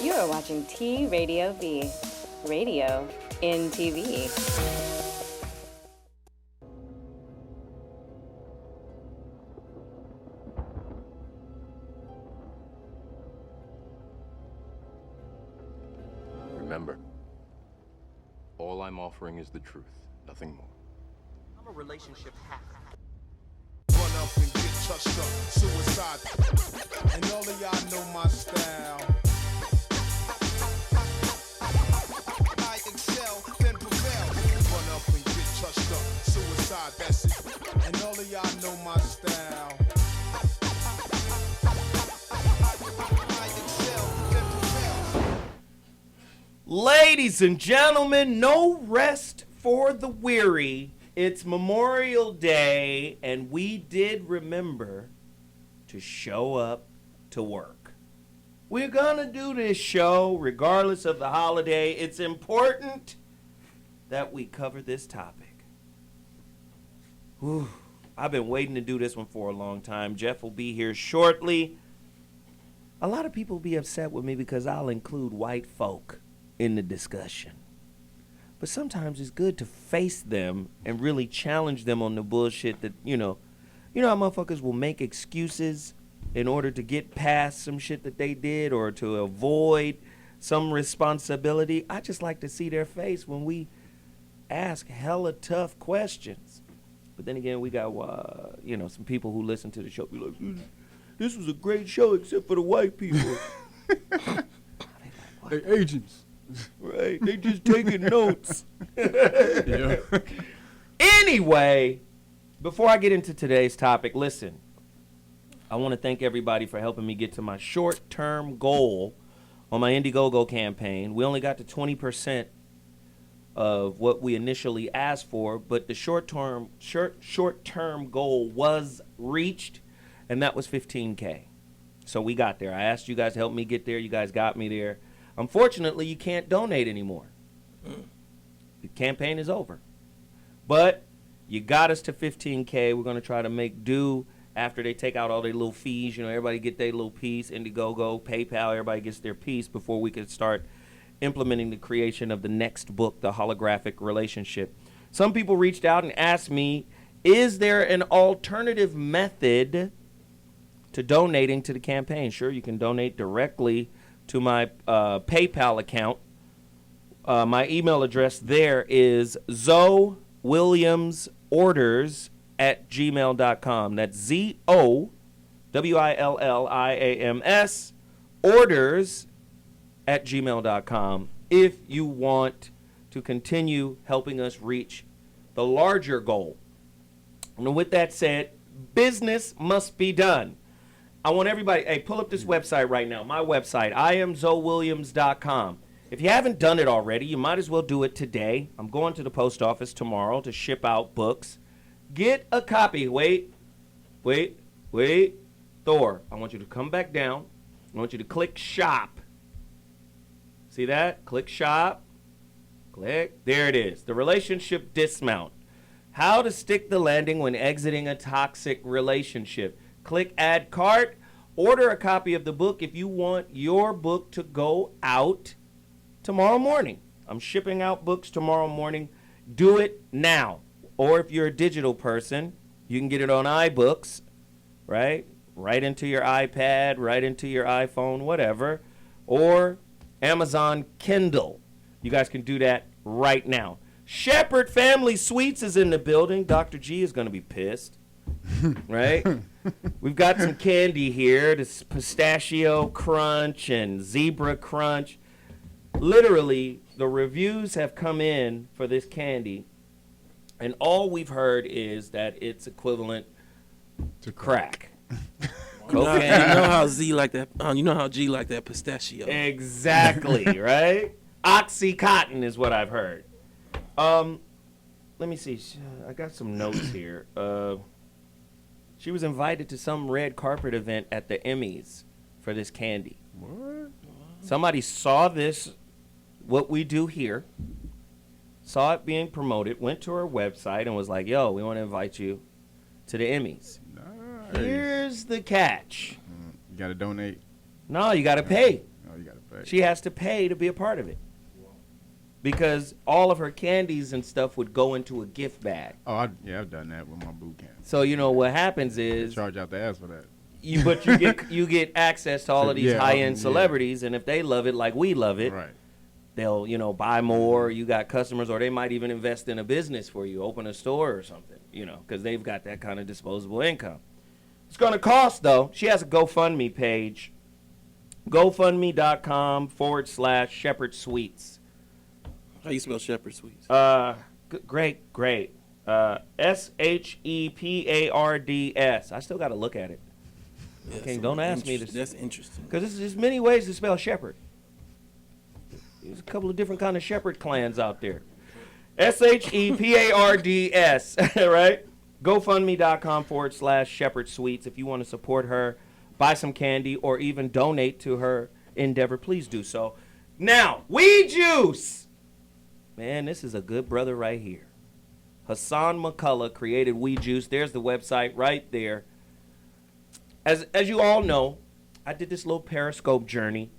You are watching T Radio V, radio in TV. Remember, all I'm offering is the truth, nothing more. I'm a relationship hacker. Run up and get touched up, suicide. And all of y'all know my style. I excel, then prevail. Run up and get touched up, suicide, that's it. And all of y'all know my style. I excel, then prevail. Ladies and gentlemen, no rest for the weary. It's Memorial Day, and we did remember to show up to work. We're gonna do this show regardless of the holiday. It's important that we cover this topic. Whew. I've been waiting to do this one for a long time. Jeff will be here shortly. A lot of people be upset with me because I'll include white folk in the discussion. But sometimes it's good to face them and really challenge them on the bullshit that, you know how motherfuckers will make excuses in order to get past some shit that they did or to avoid some responsibility. I just like to see their face when we ask hella tough questions. But then again, we got, some people who listen to the show be like, this was a great show except for the white people. They agents. Right, they just taking notes. Yeah. Anyway, before I get into today's topic, listen, I want to thank everybody for helping me get to my short-term goal on my Indiegogo campaign. We only got to 20% of what we initially asked for, but the short-term goal was reached, and that was $15K. So we got there. I asked you guys to help me get there. You guys got me there. Unfortunately, you can't donate anymore. The campaign is over. But you got us to $15K. We're going to try to make do after they take out all their little fees. You know, everybody get their little piece. Indiegogo, PayPal, everybody gets their piece before we can start implementing the creation of the next book, The Holographic Relationship. Some people reached out and asked me, is there an alternative method to donating to the campaign? Sure, you can donate directly to my PayPal account. My email address there is zowilliamsorders@gmail.com. That's ZOWILLIAMS orders@gmail.com if you want to continue helping us reach the larger goal. And with that said, business must be done. I want everybody, hey, pull up this website right now, my website, IamZoWilliams.com. If you haven't done it already, you might as well do it today. I'm going to the post office tomorrow to ship out books. Get a copy. Wait. Thor, I want you to come back down. I want you to click shop. See that? Click shop. Click. There it is. The relationship dismount. How to stick the landing when exiting a toxic relationship. Click add cart. Order a copy of the book if you want your book to go out tomorrow morning. I'm shipping out books tomorrow morning. Do it now. Or if you're a digital person, you can get it on iBooks, right? Right into your iPad, right into your iPhone, whatever. Or Amazon Kindle. You guys can do that right now. Shepherd Family Sweets is in the building. Dr. G is going to be pissed. Right? We've got some candy here. This pistachio crunch and zebra crunch. Literally, the reviews have come in for this candy, and all we've heard is that it's equivalent to crack. Cocaine. You know how Z like that. You know how G like that pistachio. Exactly, right? Oxycontin is what I've heard. Let me see. I got some notes here. She was invited to some red carpet event at the Emmys for this candy. What? Somebody saw this, what we do here, saw it being promoted, went to her website and was like, yo, we want to invite you to the Emmys. Nice. Here's the catch. You got to donate. No, you got to pay. Oh, you gotta pay. She has to pay to be a part of it. Because all of her candies and stuff would go into a gift bag. Oh, I've done that with my boot camp. So you know what happens They is charge out the ass for that. you get access to all of these Yeah, high-end yeah. celebrities, and if they love it like we love it, Right. they'll buy more. You got customers, or they might even invest in a business for you, open a store or something, because they've got that kind of disposable income. It's going to cost, though. She has a GoFundMe page, GoFundMe.com/Shepherd Sweets. How you spell shepherd sweets? Great. SHEPARDS. I still got to look at it. Yeah, Okay, so don't ask me this. That's interesting. Because there's many ways to spell shepherd. There's a couple of different kind of shepherd clans out there. SHEPARDS, right? GoFundMe.com/Shepherd Sweets. If you want to support her, buy some candy, or even donate to her endeavor, please do so. Now, Weed Juice. Man, this is a good brother right here. Hassan McCullough created Weed Juice. There's the website right there. As you all know, I did this little Periscope journey,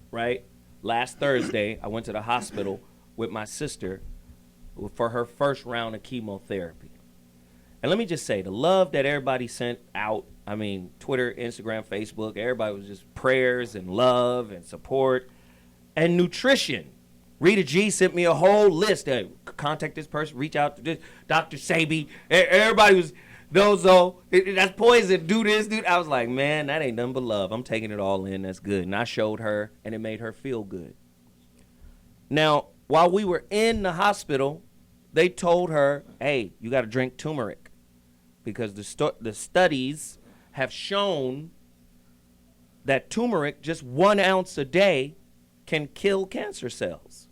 right? Last Thursday, I went to the hospital with my sister for her first round of chemotherapy. And let me just say, the love that everybody sent out, I mean, Twitter, Instagram, Facebook, everybody was just prayers and love and support and nutrition. Rita G sent me a whole list. Hey, contact this person, reach out to this, Dr. Sabi. Everybody was, that's poison, do this, do that. I was like, man, that ain't nothing but love. I'm taking it all in, that's good. And I showed her, and it made her feel good. Now, while we were in the hospital, they told her, hey, you got to drink turmeric because the studies have shown that turmeric, just 1 ounce a day, can kill cancer cells.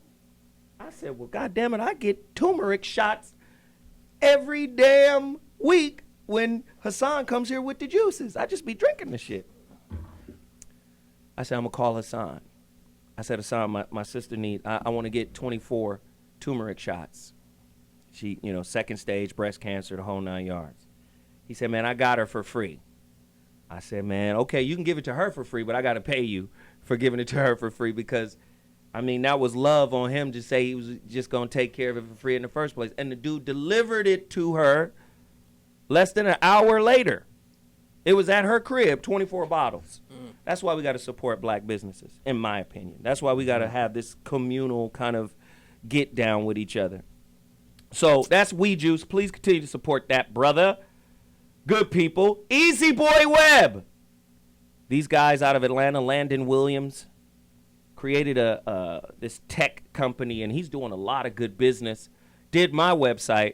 I said, well, goddamn it, I get turmeric shots every damn week when Hassan comes here with the juices. I just be drinking the shit. I said, I'm going to call Hassan. I said, Hassan, my sister I want to get 24 turmeric shots. She, second stage breast cancer, the whole 9 yards. He said, man, I got her for free. I said, man, okay, you can give it to her for free, but I got to pay you for giving it to her for free because, that was love on him to say he was just going to take care of it for free in the first place. And the dude delivered it to her less than an hour later. It was at her crib, 24 bottles. That's why we got to support black businesses, in my opinion. That's why we got to have this communal kind of get down with each other. So that's Weed Juice. Please continue to support that, brother. Good people. Easy Boy Web. These guys out of Atlanta, Landon Williams, created this tech company, and he's doing a lot of good business. Did my website.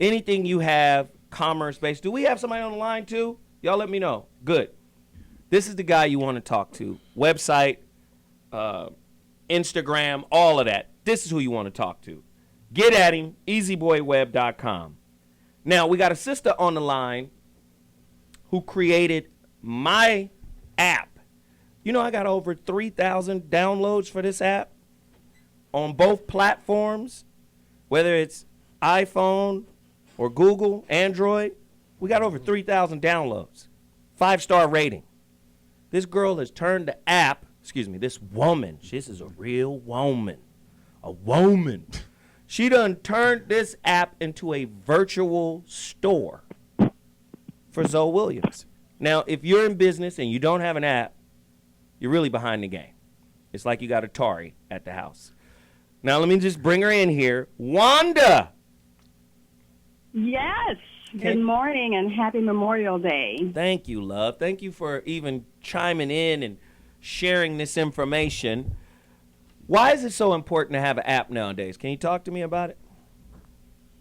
Anything you have, commerce-based. Do we have somebody on the line, too? Y'all let me know. Good. This is the guy you want to talk to. Website, Instagram, all of that. This is who you want to talk to. Get at him, easyboyweb.com. Now, we got a sister on the line who created my app. I got over 3,000 downloads for this app on both platforms, whether it's iPhone or Google, Android. We got over 3,000 downloads. 5-star rating. This girl has turned the app, this woman, this is a real woman, She done turned this app into a virtual store for Zoe Williams. Now, if you're in business and you don't have an app, you're really behind the game. It's like you got Atari at the house. Now, let me just bring her in here. Wanda! Yes. Good morning and happy Memorial Day. Thank you, love. Thank you for even chiming in and sharing this information. Why is it so important to have an app nowadays? Can you talk to me about it?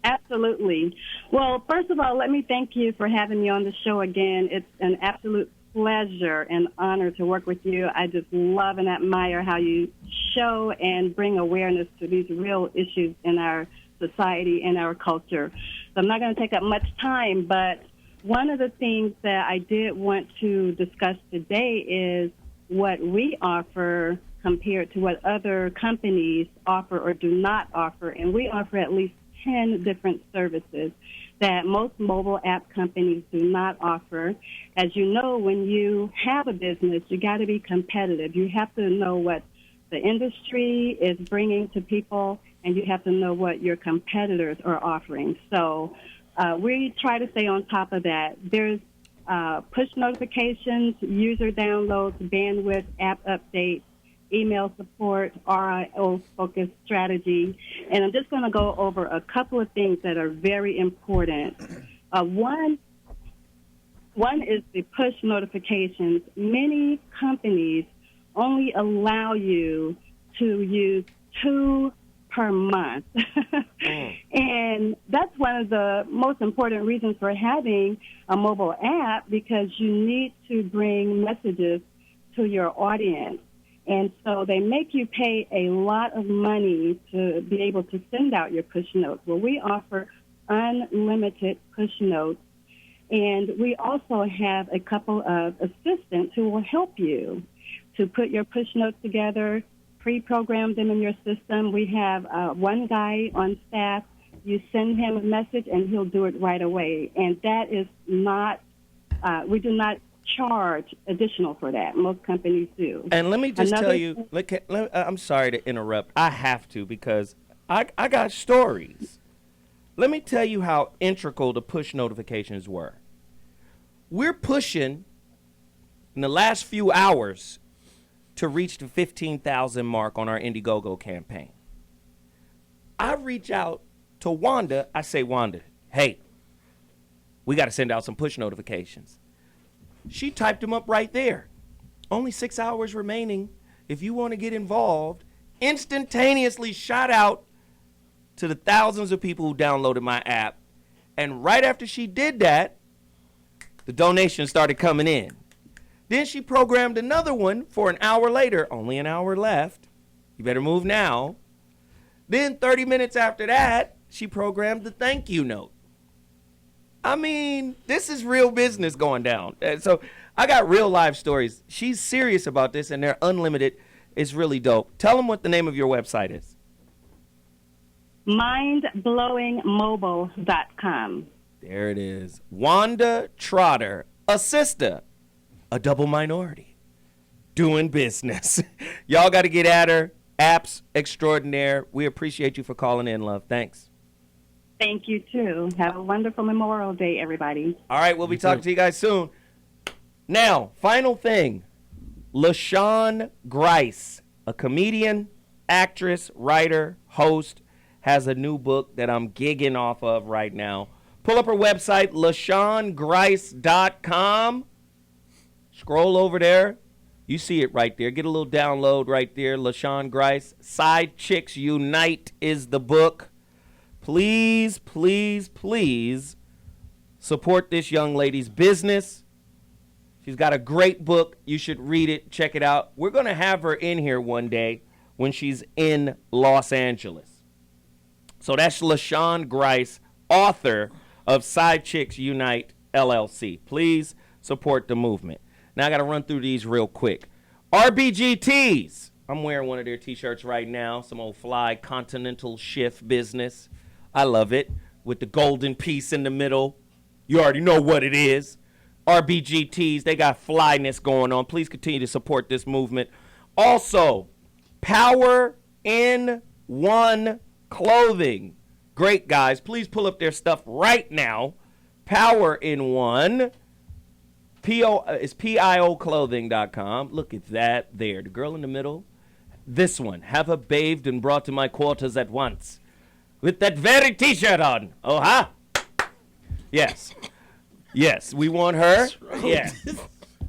Absolutely. Well, first of all, let me thank you for having me on the show again. It's an absolute pleasure and honor to work with you. I just love and admire how you show and bring awareness to these real issues in our society and our culture. So I'm not going to take up much time, but one of the things that I did want to discuss today is what we offer compared to what other companies offer or do not offer. And we offer at least 10 different services that most mobile app companies do not offer. As you know, when you have a business, you got to be competitive. You have to know what the industry is bringing to people, and you have to know what your competitors are offering. So we try to stay on top of that. There's push notifications, user downloads, bandwidth, app updates, email support, RIO-focused strategy. And I'm just going to go over a couple of things that are very important. One is the push notifications. Many companies only allow you to use 2 per month. And that's one of the most important reasons for having a mobile app, because you need to bring messages to your audience. And so they make you pay a lot of money to be able to send out your push notes. Well, we offer unlimited push notes, and we also have a couple of assistants who will help you to put your push notes together, pre-program them in your system. We have one guy on staff. You send him a message, and he'll do it right away. And that is not, we do not charge additional for that. Most companies do. And let me just tell you, I'm sorry to interrupt. I have to, because I got stories. Let me tell you how integral the push notifications were. We're pushing in the last few hours to reach the 15,000 mark on our Indiegogo campaign. I reach out to Wanda. I say, Wanda, hey, we got to send out some push notifications. She typed them up right there. Only 6 hours remaining. If you want to get involved, instantaneously shot out to the thousands of people who downloaded my app. And right after she did that, the donations started coming in. Then she programmed another one for an hour later. Only an hour left. You better move now. Then 30 minutes after that, she programmed the thank you note. I mean, this is real business going down. So I got real live stories. She's serious about this, and they're unlimited. It's really dope. Tell them what the name of your website is. Mindblowingmobile.com. There it is. Wanda Trotter, a sister, a double minority, doing business. Y'all got to get at her. Apps extraordinaire. We appreciate you for calling in, love. Thanks. Thank you, too. Have a wonderful Memorial Day, everybody. All right, we'll be talking to you guys soon. Now, final thing. LaShawn Grice, a comedian, actress, writer, host, has a new book that I'm gigging off of right now. Pull up her website, LaShawnGrice.com. Scroll over there. You see it right there. Get a little download right there. LaShawn Grice. Side Chicks Unite is the book. Please, please, please support this young lady's business. She's got a great book. You should read it. Check it out. We're going to have her in here one day when she's in Los Angeles. So that's LaShawn Grice, author of Side Chicks Unite, LLC. Please support the movement. Now I got to run through these real quick. RBGTs. I'm wearing one of their T-shirts right now. Some old fly continental shift business. I love it. With the golden piece in the middle. You already know what it is. RBGTs, they got flyness going on. Please continue to support this movement. Also, Power in One Clothing. Great, guys. Please pull up their stuff right now. Power in One. It's PIOclothing.com. Look at that there. The girl in the middle. This one. Have her bathed and brought to my quarters at once. With that very T-shirt on. Oh, huh? Yes. Yes, we want her. Yes.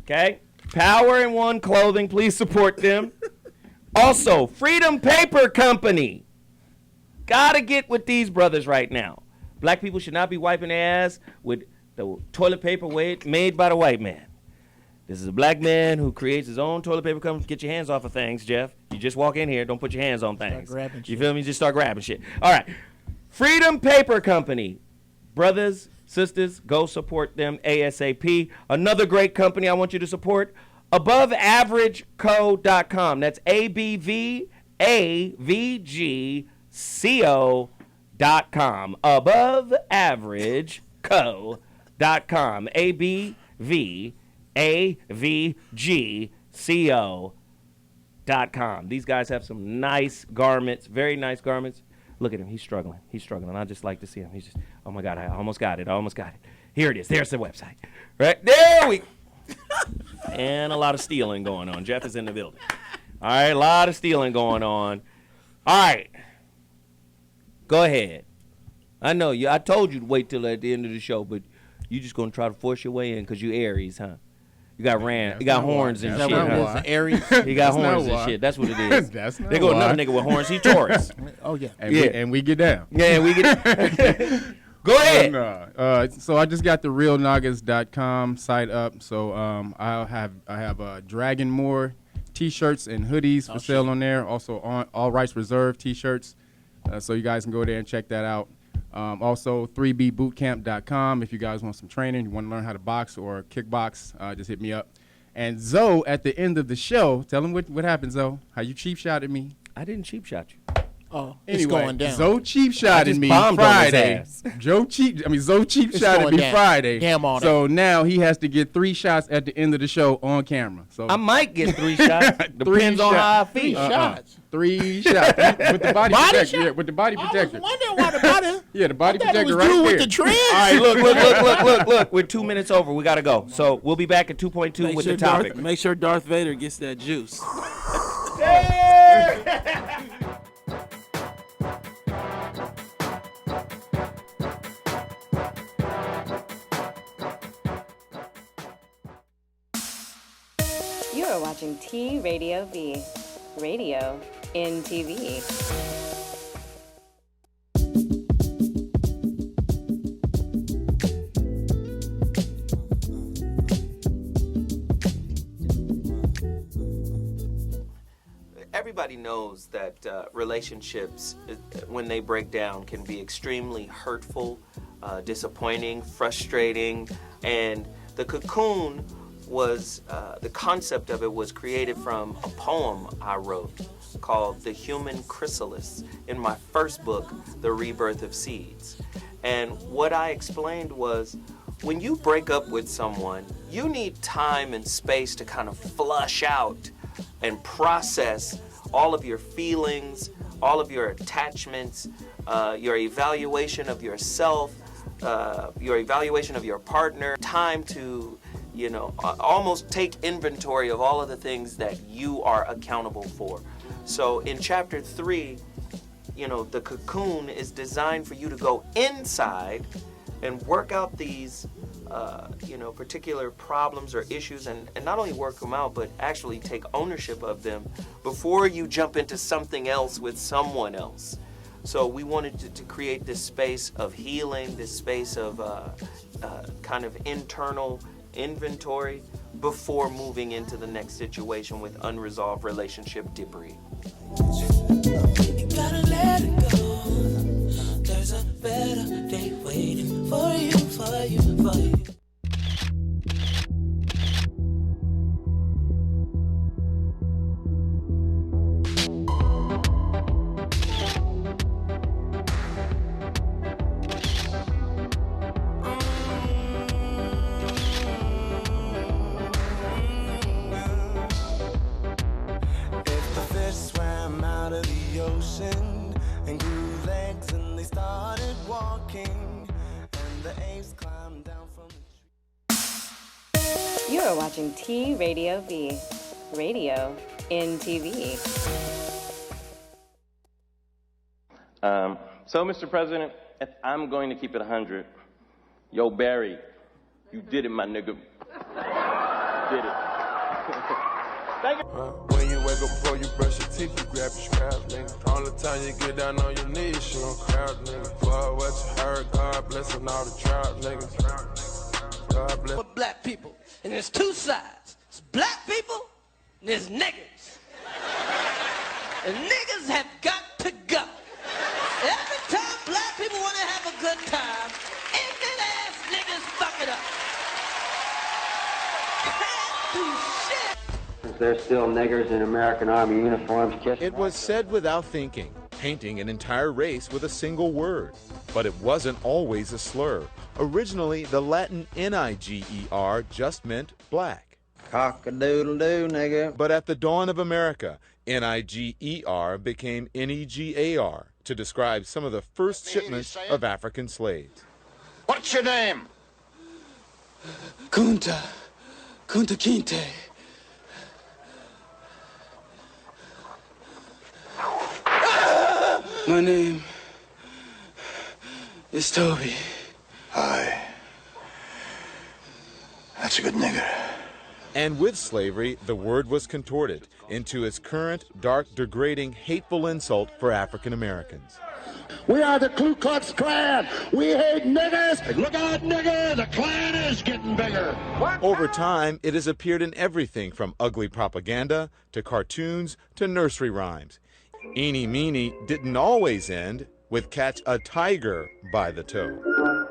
Okay. Power in One Clothing. Please support them. Also, Freedom Paper Company. Gotta get with these brothers right now. Black people should not be wiping their ass with the toilet paper made by the white man. This is a black man who creates his own toilet paper company. Get your hands off of things, Jeff. You just walk in here. Don't put your hands on things. You feel me? Just start grabbing shit. All right. Freedom Paper Company. Brothers, sisters, go support them ASAP. Another great company I want you to support, AboveAverageCo.com. That's ABVAVGCO.com. ABVAVERAGECO.com. AboveAverageCo.com. ABVAVGCO.com. These guys have some nice garments, very nice garments. Look at him. He's struggling. I just like to see him. He's just, oh my God, I almost got it. Here it is. There's the website. Right there we And a lot of stealing going on. Jeff is in the building. All right, a lot of stealing going on. All right. Go ahead. I know you. I told you to wait till at the end of the show, but you just going to try to force your way in because you Aries, huh? You got horns and shit. Huh? Aries. He got horns and shit. That's what it is. That's not They go another nigga with horns. He Taurus. Oh, yeah. And we get down. Yeah, we get Go ahead. So I just got the realniggaz.com site up. So I have Dragon Moore t-shirts and hoodies for sale on there. Also on All Rights Reserved t-shirts. So you guys can go there and check that out. Also 3bbootcamp.com if you guys want some training, you want to learn how to box or kickbox, just hit me up. And Zoe, at the end of the show, tell them what happened, Zoe. How you cheap shotted me. I didn't cheap shot you. Oh, Anyway, it's going down. Zoe cheap shotted me Friday. Zoe cheap shotted me Friday. Damn on so now he has to get 3 shots at the end of the show on camera. So I might get 3 shots. Depends on how I feel. Shots. 3 shots with the body protector. Yeah, with the body protector. I was wondering why the body. Yeah, the body protector right there. with the trans. All right, look. We're 2 minutes over. We got to go. So we'll be back at 2.2 with the topic. Make sure Darth Vader gets that juice. You are watching T Radio V, radio in TV. Everybody knows that relationships, when they break down, can be extremely hurtful, disappointing, frustrating, and the cocoon was, the concept of it was created from a poem I wrote called The Human Chrysalis in my first book, The Rebirth of Seeds. And what I explained was, when you break up with someone, you need time and space to kind of flush out and process all of your feelings, all of your attachments, your evaluation of yourself, your evaluation of your partner, time to, almost take inventory of all of the things that you are accountable for. So in chapter 3, the cocoon is designed for you to go inside and work out these, particular problems or issues, and not only work them out, but actually take ownership of them before you jump into something else with someone else. So we wanted to create this space of healing, this space of kind of internal inventory before moving into the next situation with unresolved relationship debris. You gotta let it go. There's a better day waiting for you, for you, for you. You are watching T Radio V, radio in TV. So, Mr. President, if I'm going to keep it 100, yo, Barry, you did it, my nigga. Did it. Thank you. When you wake up before you brush your teeth, you grab your scraps, nigga. All the time you get down on your knees, you don't crowd, nigga. Fuck what you heard, God blessing all the trout, niggas. God bless. For black people, and there's 2 sides. It's black people, and there's niggers. And niggers have got to go. Every time black people want to have a good time, ignorant ass niggas fuck it up. Can't do shit. There's still niggers in American Army uniforms kissing. It was said without thinking. painting an entire race with a single word. But it wasn't always a slur. Originally, the Latin Niger just meant black. Cock-a-doodle-doo, nigga. But at the dawn of America, Niger became Negar to describe some of the first shipments of African slaves. What's your name? Kunta Kinte. My name is Toby. Hi. That's a good nigger. And with slavery, the word was contorted into its current, dark, degrading, hateful insult for African Americans. We are the Ku Klux Klan. We hate niggers. Look out, nigger. The Klan is getting bigger. What? Over time, it has appeared in everything from ugly propaganda to cartoons to nursery rhymes. Eeny Meeny didn't always end with catch a tiger by the toe.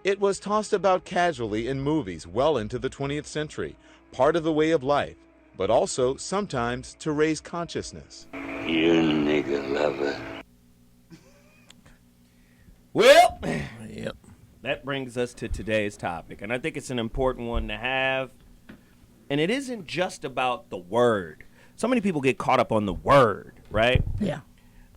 It was tossed about casually in movies well into the 20th century, part of the way of life, but also sometimes to raise consciousness. You nigga lover. Well, yep. That brings us to today's topic, and I think it's an important one to have. And it isn't just about the word. So many people get caught up on the word, right? Yeah.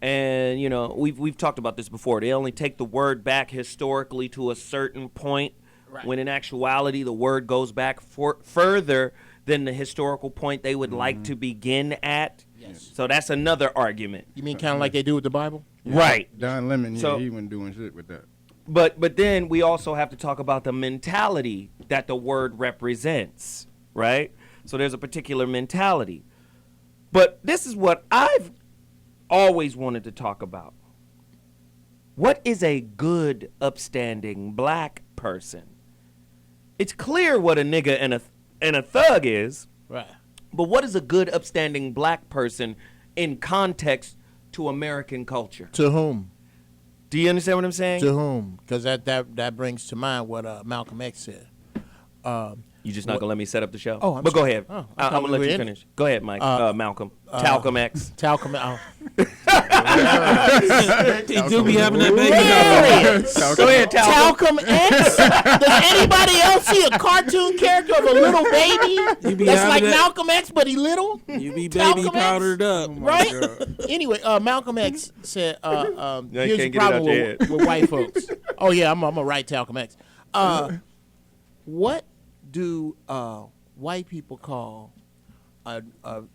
And, you know, we've talked about this before. They only take the word back historically to a certain point, right, when in actuality the word goes back further than the historical point they would like to begin at. Yes. So that's another argument. You mean kind of like they do with the Bible? Yeah. Right. Don Lemon, yeah, So- he wasn't doing shit with that. But then we also have to talk about the mentality that the word represents, right? So there's a particular mentality. But this is what I've always wanted to talk about. What is a good, upstanding black person? It's clear what a nigga and a thug is. Right. But what is a good, upstanding black person in context to American culture? To whom? Do you understand what I'm saying? To whom? Because that brings to mind what Malcolm X said. You just not going to let me set up the show? Oh, I'm But go sorry. ahead. Oh, I'm going to let you finish. Go ahead, Mike. Malcolm. Talcum X. Talcum. He do be having that baby. Really? Go ahead, Talcum X? Does anybody else see a cartoon character of a little baby that's like that? Malcolm X, but he little? You be Talcum baby X? powdered up. Right? Anyway, Malcolm X said, here's can't the get it out problem your head. with white folks. Oh, yeah, I'm going to write Talcum X. What do white people call a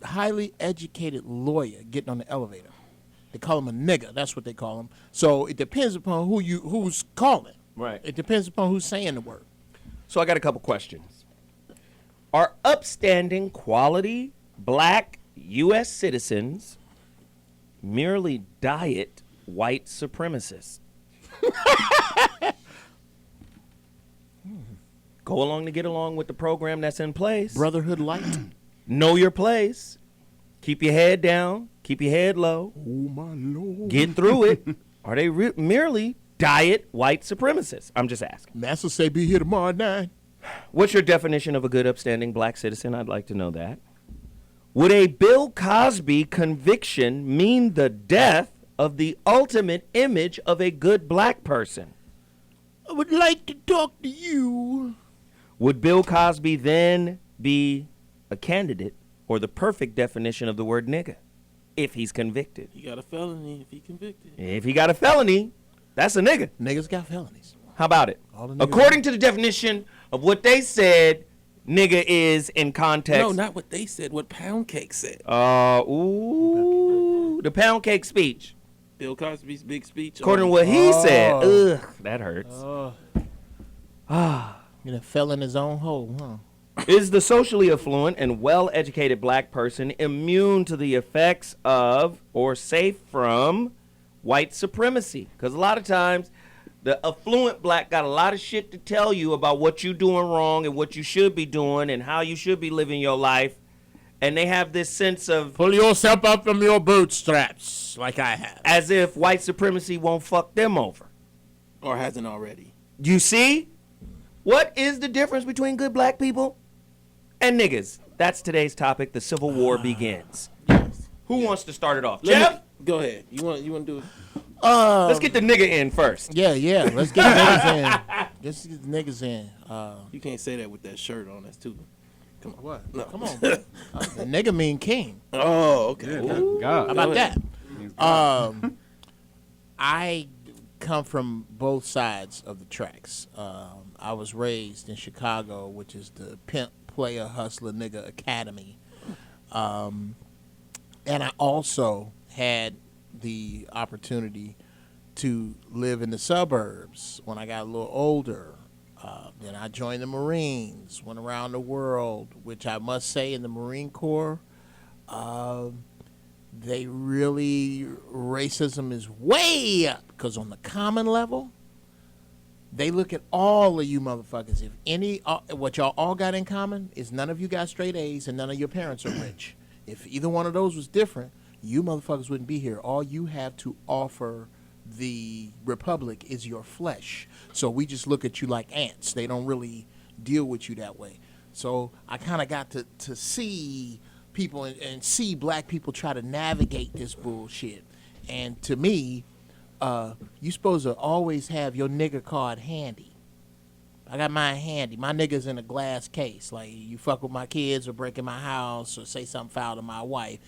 highly educated lawyer getting on the elevator? They call him a nigga. That's what they call him. So it depends upon who's calling. Right. It depends upon who's saying the word. So I got a couple questions. Are upstanding, quality, black U.S. citizens merely diet white supremacists? Go along to get along with the program that's in place. Brotherhood light. Know your place. Keep your head down. Keep your head low. Oh, my Lord. Get through it. Are they merely diet white supremacists? I'm just asking. Master say be here tomorrow at 9. What's your definition of a good, upstanding black citizen? I'd like to know that. Would a Bill Cosby conviction mean the death of the ultimate image of a good black person? I would like to talk to you. Would Bill Cosby then be a candidate or the perfect definition of the word nigga if he's convicted? He got a felony if he convicted. If he got a felony, that's a nigga. Niggas got felonies. How about it? According to the definition of what they said, nigga is in context. No, not what they said. What Pound Cake said. The Pound Cake speech. Bill Cosby's big speech. According to what he said. Ugh, that hurts. You know, fell in his own hole, huh? Is the socially affluent and well-educated black person immune to the effects of or safe from white supremacy? Because a lot of times, the affluent black got a lot of shit to tell you about what you're doing wrong and what you should be doing and how you should be living your life. And they have this sense of... Pull yourself up from your bootstraps, like I have. As if white supremacy won't fuck them over. Or hasn't already. You see? What is the difference between good black people and niggas? That's today's topic. The Civil War begins. Who wants to start it off? Let me- Jeff? Go ahead. You want to do it? Let's get the nigga in first. Yeah. Let's get the niggas in. Let's get the niggas in. You can't say that with that shirt on. That's too. Come on. What? No. Come on, bro. The nigga mean king. Oh, okay. Yeah, Ooh. God. How about that? I come from both sides of the tracks. I was raised in Chicago, which is the pimp, player, hustler, nigga academy. And I also had the opportunity to live in the suburbs when I got a little older. Then I joined the Marines, went around the world, which I must say in the Marine Corps, they really, racism is way up. Because on the common level, they look at all of you motherfuckers. What y'all all got in common is none of you got straight A's and none of your parents are rich. If either one of those was different, you motherfuckers wouldn't be here. All you have to offer the Republic is your flesh. So we just look at you like ants. They don't really deal with you that way. So I kind of got to see people and see black people try to navigate this bullshit. And to me, you supposed to always have your nigga card handy. I got mine handy. My nigga's in a glass case. Like, you fuck with my kids or break in my house or say something foul to my wife.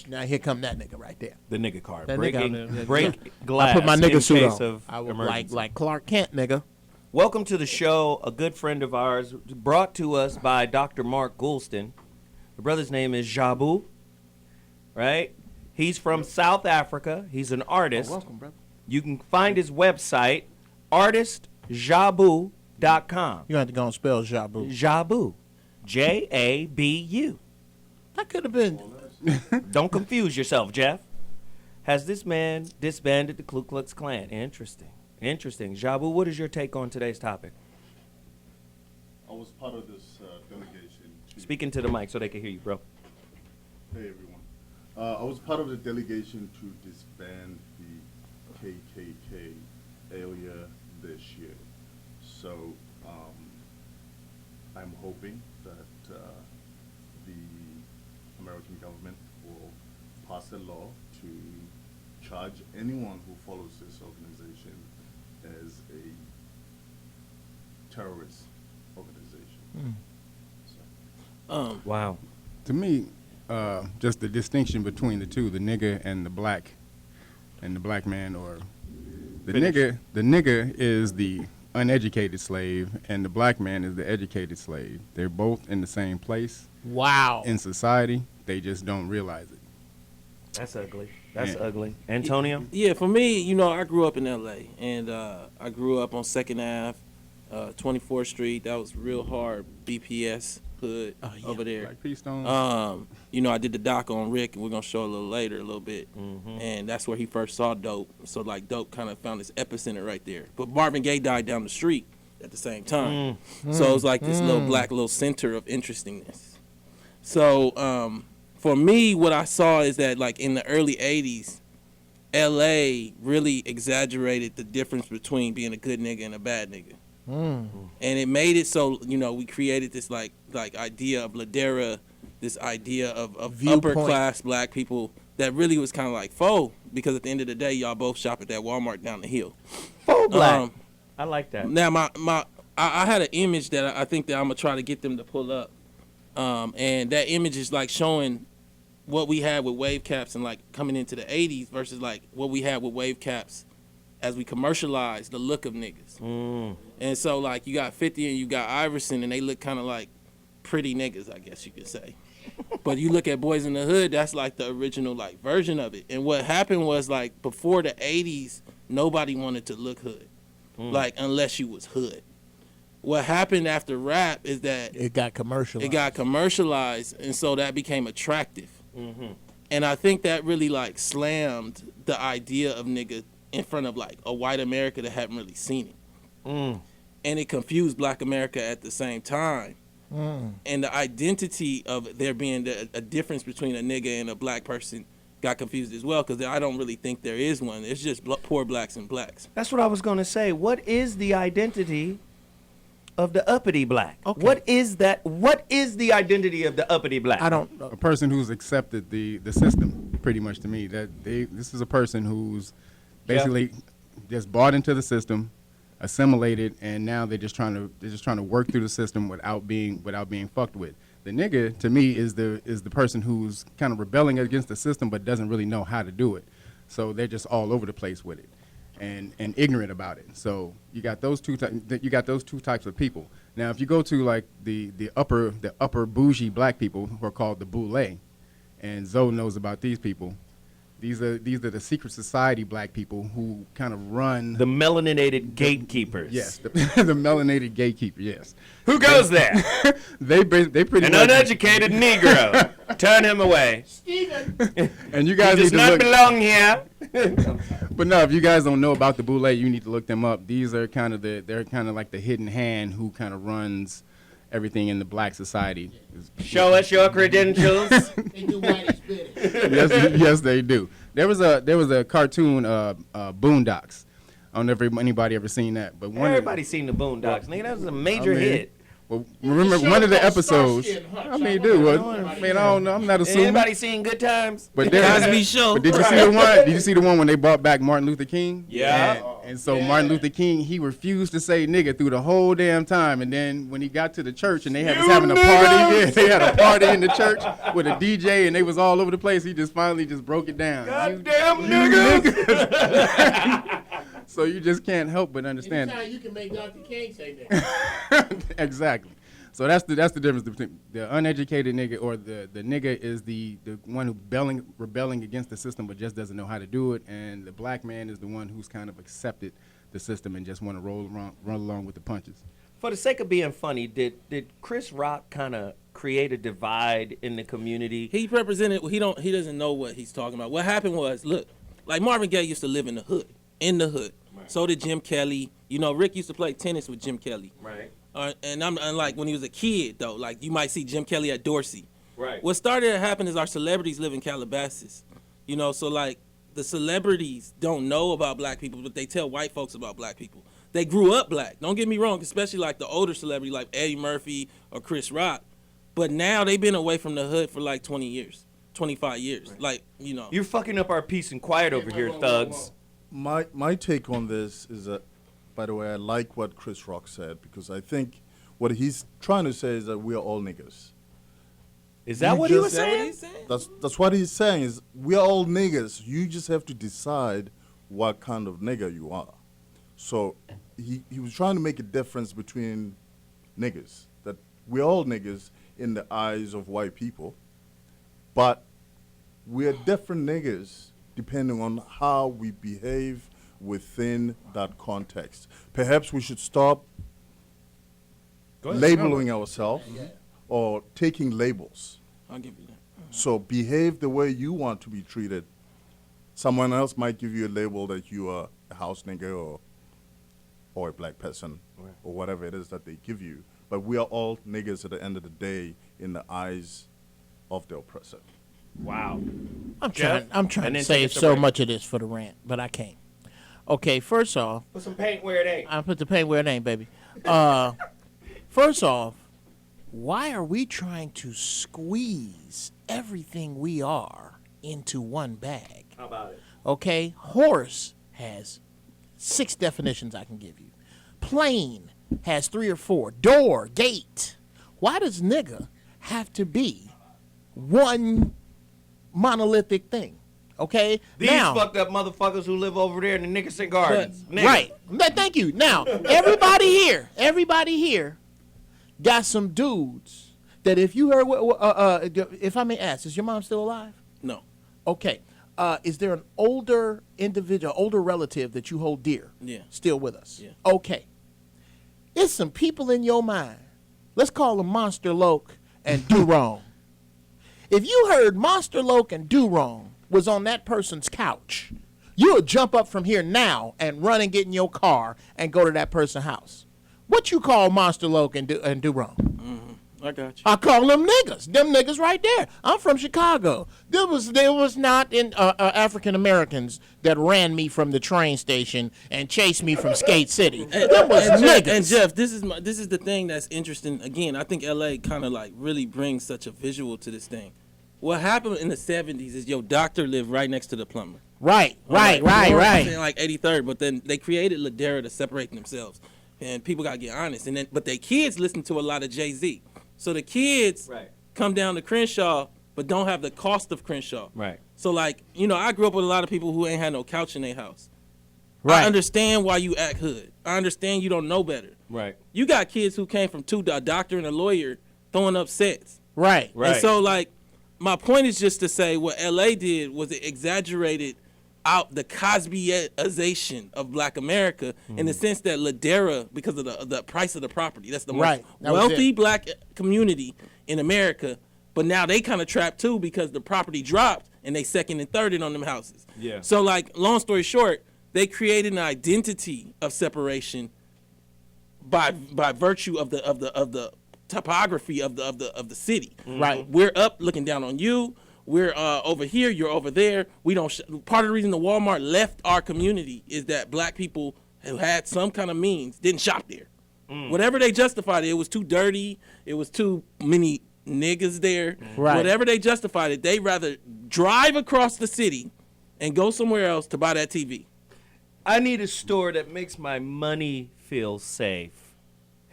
Now here come that nigga right there. The nigga card. That Break nigga, glass. I put my nigga in suit case on. of I would emergency. like Clark Kent, nigga. Welcome to the show. A good friend of ours, brought to us by Dr. Mark Goulston. The brother's name is Jabu, right? He's from South Africa. He's an artist. Oh, welcome, brother. You can find his website, artistjabu.com. You have to go and spell Jabu. Jabu. Jabu. That could have been. Don't confuse yourself, Jeff. Has this man disbanded the Ku Klux Klan? Interesting. Jabu, what is your take on today's topic? I was part of this delegation. Speak into the mic so they can hear you, bro. Hey, everyone. I was part of the delegation to disband the KKK earlier this year. So I'm hoping that the American government will pass a law to charge anyone who follows this organization as a terrorist organization. Wow. To me, just the distinction between the two, the nigger and the black man, or the nigger is the uneducated slave and the black man is the educated slave. They're both in the same place. Wow. In society, they just don't realize it. That's ugly. That's ugly. Antonio? Yeah, for me, I grew up in L.A. and I grew up on 2nd Ave, 24th Street. That was real hard BPS hood over there. Black Peace Stone. I did the doc on Rick, and we're gonna show a little bit, Mm-hmm. and that's where he first saw Dope. So Dope kind of found his epicenter right there. But Marvin Gaye died down the street at the same time, so it was like this little center of interestingness. So for me, what I saw is that like in the early '80s, L.A. really exaggerated the difference between being a good nigga and a bad nigga. And it made it so, we created this like idea of Ladera, this idea of upper class black people that really was kind of like faux, because at the end of the day, y'all both shop at that Walmart down the hill. Faux black. I like that. Now I had an image that I think that I'm gonna try to get them to pull up, and that image is like showing what we had with wave caps and like coming into the 80s versus like what we had with wave caps as we commercialized the look of niggas. And so like you got 50 and you got Iverson, and they look kind of like pretty niggas, I guess you could say. But you look at Boys in the Hood, that's like the original like version of it. And what happened was like before the 80s, nobody wanted to look hood, like unless you was hood. What happened after rap is that it got commercialized, and so that became attractive. And I think that really like slammed the idea of nigga in front of like a white America that hadn't really seen it. And it confused black America at the same time. And the identity of there being a difference between a nigga and a black person got confused as well, because I don't really think there is one. It's just poor blacks and blacks. That's what I was going to say. What is the identity of the uppity black? Okay. What is that? What is the identity of the uppity black? I don't. A person who's accepted the system, pretty much to me. This is a person who's basically just bought into the system, assimilated, and now they're just trying to work through the system without being fucked with. The nigga, to me, is the person who's kind of rebelling against the system but doesn't really know how to do it. So they're just all over the place with it, and ignorant about it. So you got those two types of people. Now, if you go to like the upper bougie black people who are called the boule, and Zoe knows about these people. These are the secret society black people who kind of run the melaninated gatekeepers. Yes, the melanated gatekeeper. Yes. Who goes there? they pretty an much uneducated Negro. Turn him away. Stephen. And you guys he does need to not look. belong here. But no, if you guys don't know about the boule, you need to look them up. These are they're kind of like the hidden hand who kind of runs everything in the black society. Show us your credentials. They do whitey's bidding. yes, they do. There was a cartoon, Boondocks. I don't know if anybody ever seen that, but Everybody seen the Boondocks. Nigga, that was a major hit. Well, remember one of the episodes. I mean, dude, I don't know. I'm not assuming. Anybody seen Good Times? But Cosby Show. But did you see the one? Did you see the one when they brought back Martin Luther King? Yeah. And so Martin Luther King, he refused to say nigga through the whole damn time. And then when he got to the church and they was having a party, they had a party in the church with a DJ and they was all over the place. He just finally broke it down. Goddamn niggas. So you just can't help but understand. Anytime you can make Dr. King say that. Exactly. So that's the difference between the uneducated nigga or the nigga is the one who rebelling against the system but just doesn't know how to do it, and the black man is the one who's kind of accepted the system and just want to run along with the punches. For the sake of being funny, did Chris Rock kind of create a divide in the community? He represented. He doesn't know what he's talking about. What happened was, look, like Marvin Gaye used to live in the hood. Right. So did Jim Kelly. You know, Rick used to play tennis with Jim Kelly. Right. And I'm like when he was a kid though, like you might see Jim Kelly at Dorsey. Right. What started to happen is our celebrities live in Calabasas. You know, so like the celebrities don't know about black people, but they tell white folks about black people. They grew up black. Don't get me wrong, especially like the older celebrities like Eddie Murphy or Chris Rock. But now they've been away from the hood for like 20 years, 25 years. Right. Like, you know. You're fucking up our peace and quiet over here, thugs. My take on this is that, by the way, I like what Chris Rock said because I think what he's trying to say is that we are all niggas. Is that what he was saying? That's what he's saying is we are all niggas. You just have to decide what kind of nigga you are. So he was trying to make a difference between niggas, that we're all niggas in the eyes of white people, but we're different niggas depending on how we behave within that context. Perhaps we should stop labeling ourselves or taking labels. I'll give you that. So behave the way you want to be treated. Someone else might give you a label that you are a house nigga or a black person or whatever it is that they give you. But we are all niggas at the end of the day in the eyes of the oppressor. Wow. I'm trying to save so much of this for the rant, but I can't. Okay, first off. Put some paint where it ain't. I put the paint where it ain't, baby. First off, why are we trying to squeeze everything we are into one bag? How about it? Okay, horse has 6 definitions I can give you. Plane has 3 or 4. Door, gate. Why does nigga have to be one monolithic thing? Okay? These fucked up motherfuckers who live over there in the Nickerson Gardens. Right. Thank you. Now, everybody here got some dudes that if you heard, if I may ask, is your mom still alive? No. Okay. Is there an older individual, older relative that you hold dear? Yeah. Still with us? Yeah. Okay. It's some people in your mind. Let's call them Monster Loke and Do Wrong. If you heard Monster Loke and Do Wrong was on that person's couch, you would jump up from here now and run and get in your car and go to that person's house. What you call Monster Loke and Do Wrong? Mm-hmm. I got you. I call them niggas. Them niggas right there. I'm from Chicago. There was not African Americans that ran me from the train station and chased me from Skate City. Them was niggas. And Jeff, this is the thing that's interesting. Again, I think LA kind of like really brings such a visual to this thing. What happened in the 70s is your doctor lived right next to the plumber. Right. Like 83rd, but then they created Ladera to separate themselves. And people got to get honest. But their kids listen to a lot of Jay-Z. So the kids come down to Crenshaw, but don't have the cost of Crenshaw. Right. So, like, I grew up with a lot of people who ain't had no couch in their house. Right. I understand why you act hood. I understand you don't know better. Right. You got kids who came from a doctor and a lawyer throwing up sets. Right. And so, like, my point is just to say what L.A. did was it exaggerated out the Cosbyization of Black America in the sense that Ladera, because of the price of the property, that's the most wealthy Black community in America, but now they kind of trapped too because the property dropped and they second and thirded on them houses. Yeah. So, like, long story short, they created an identity of separation by virtue of the topography of the city. Right. We're up looking down on you. We're over here, you're over there. We don't. Part of the reason the Walmart left our community is that Black people who had some kind of means didn't shop there. Whatever they justified it was too dirty. It was too many niggas there. Right. Whatever they justified it, they rather drive across the city and go somewhere else to buy that TV. I need a store that makes my money feel safe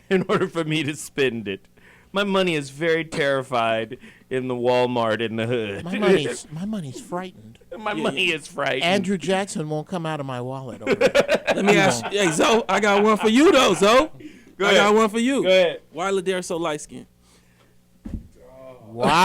in order for me to spend it. My money is very terrified in the Walmart in the hood. My money's frightened. My money is frightened. Andrew Jackson won't come out of my wallet over there. Let me ask you, hey, Zoe, I got one for you, though, Zoe. Go I ahead. got one for you. Go ahead. Why Ladera so light-skinned? Wow.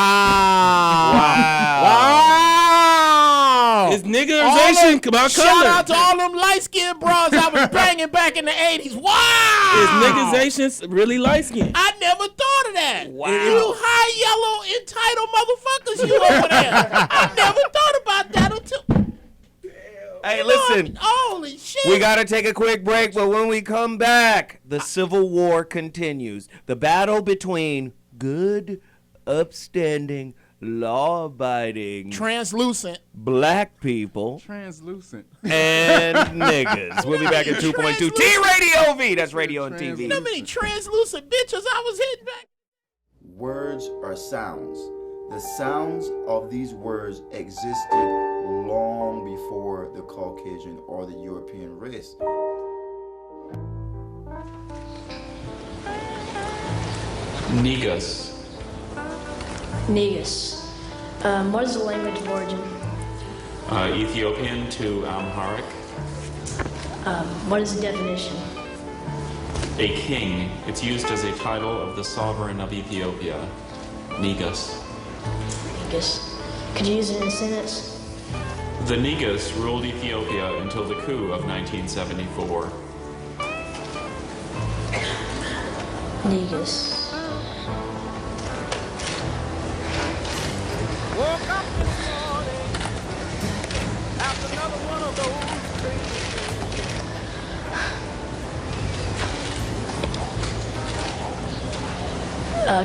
It's niggazation about color. Shout out to all them light-skinned bras I was banging back in the 80s. Wow. Is niggazation really light-skinned? I never thought of that. Wow. You high yellow entitled motherfuckers, you over there. I never thought about that until... Hey, listen. Holy shit. We got to take a quick break, but when we come back, the Civil War continues. The battle between good, upstanding, law-abiding, translucent Black people Translucent. and niggas. We'll be back at 2.2 T Radio V. That's radio and TV. You know how many translucent bitches I was hitting back? Words are sounds. The sounds of these words existed long before the Caucasian or the European race. Niggaz. Niggaz. What is the language of origin? Ethiopian to Amharic. What is the definition? A king. It's used as a title of the sovereign of Ethiopia. Niggaz. Niggaz. Could you use it in a sentence? The Niggaz ruled Ethiopia until the coup of 1974. Niggaz. Woke up this morning after another one of those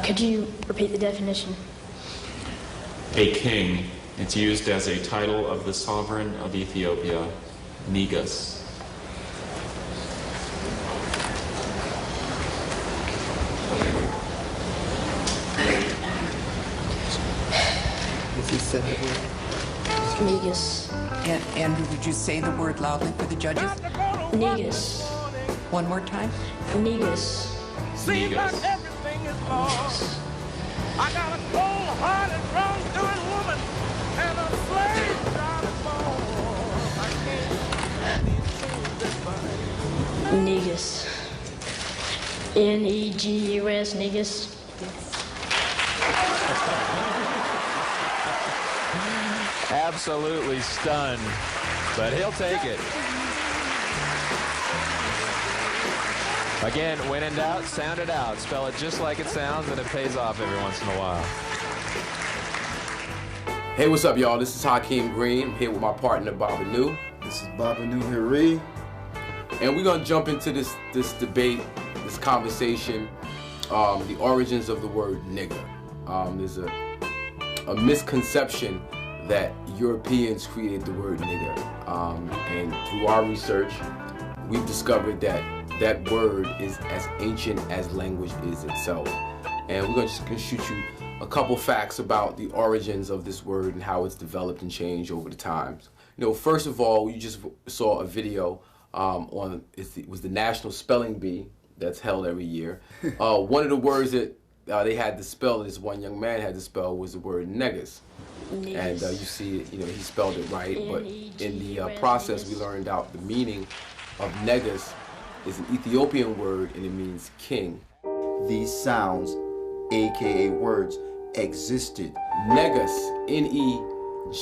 Could you repeat the definition? A king. It's used as a title of the sovereign of Ethiopia. Niggaz. Is he said the word? Niggaz. And Andrew, would you say the word loudly for the judges? Niggaz. One more time. Niggaz. seems like everything is lost. I got a cold-hearted, wrong-doing woman and a slave driving bone. I can't Niggaz. N-E-G-U-S, Niggaz. Absolutely stunned, but he'll take it. Again, when in doubt, sound it out. Spell it just like it sounds, and it pays off every once in a while. Hey, what's up, y'all? This is Hakeem Green. I'm here with my partner, Baba New. This is Baba New Harry. And we're going to jump into this debate, this conversation the origins of the word nigger. There's a misconception that Europeans created the word nigger. And through our research, we've discovered that that word is as ancient as language is itself. And we're just gonna shoot you a couple facts about the origins of this word and how it's developed and changed over the times. You know, first of all, you just saw a video it was the National Spelling Bee that's held every year. One of the words that they had to spell, this one young man had to spell, was the word Niggaz. And you see, he spelled it right, but in the process we learned out the meaning of Niggaz is an Ethiopian word and it means king. These sounds, aka words, existed. Niggaz, N-E-G-U-S,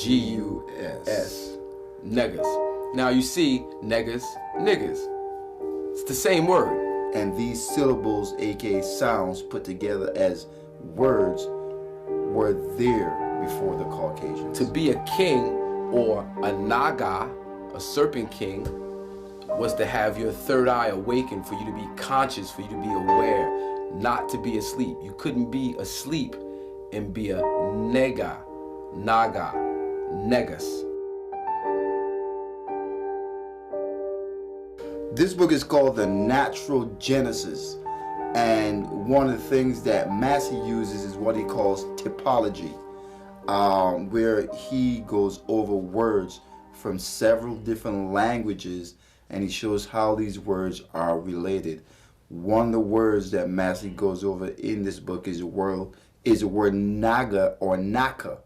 Niggaz. Now you see, Niggaz, niggas. It's the same word. And these syllables, aka sounds, put together as words, were there before the Caucasians. To be a king or a naga, a serpent king, was to have your third eye awakened, for you to be conscious, for you to be aware, not to be asleep. You couldn't be asleep and be a naga, Niggaz. This book is called The Natural Genesis, and one of the things that Massey uses is what he calls typology, where he goes over words from several different languages and he shows how these words are related. One of the words that Massey goes over in this book is the word naga or naka,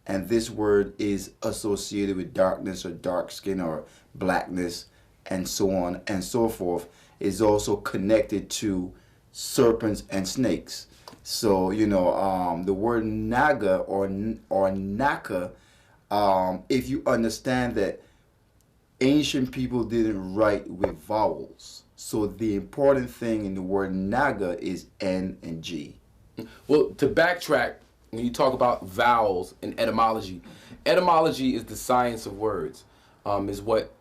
and this word is associated with darkness or dark skin or blackness, and so on and so forth. Is also connected to serpents and snakes. So the word naga or naka, if you understand that ancient people didn't write with vowels, so the important thing in the word naga is N and G. Well, to backtrack, when you talk about vowels and etymology is the science of words, is what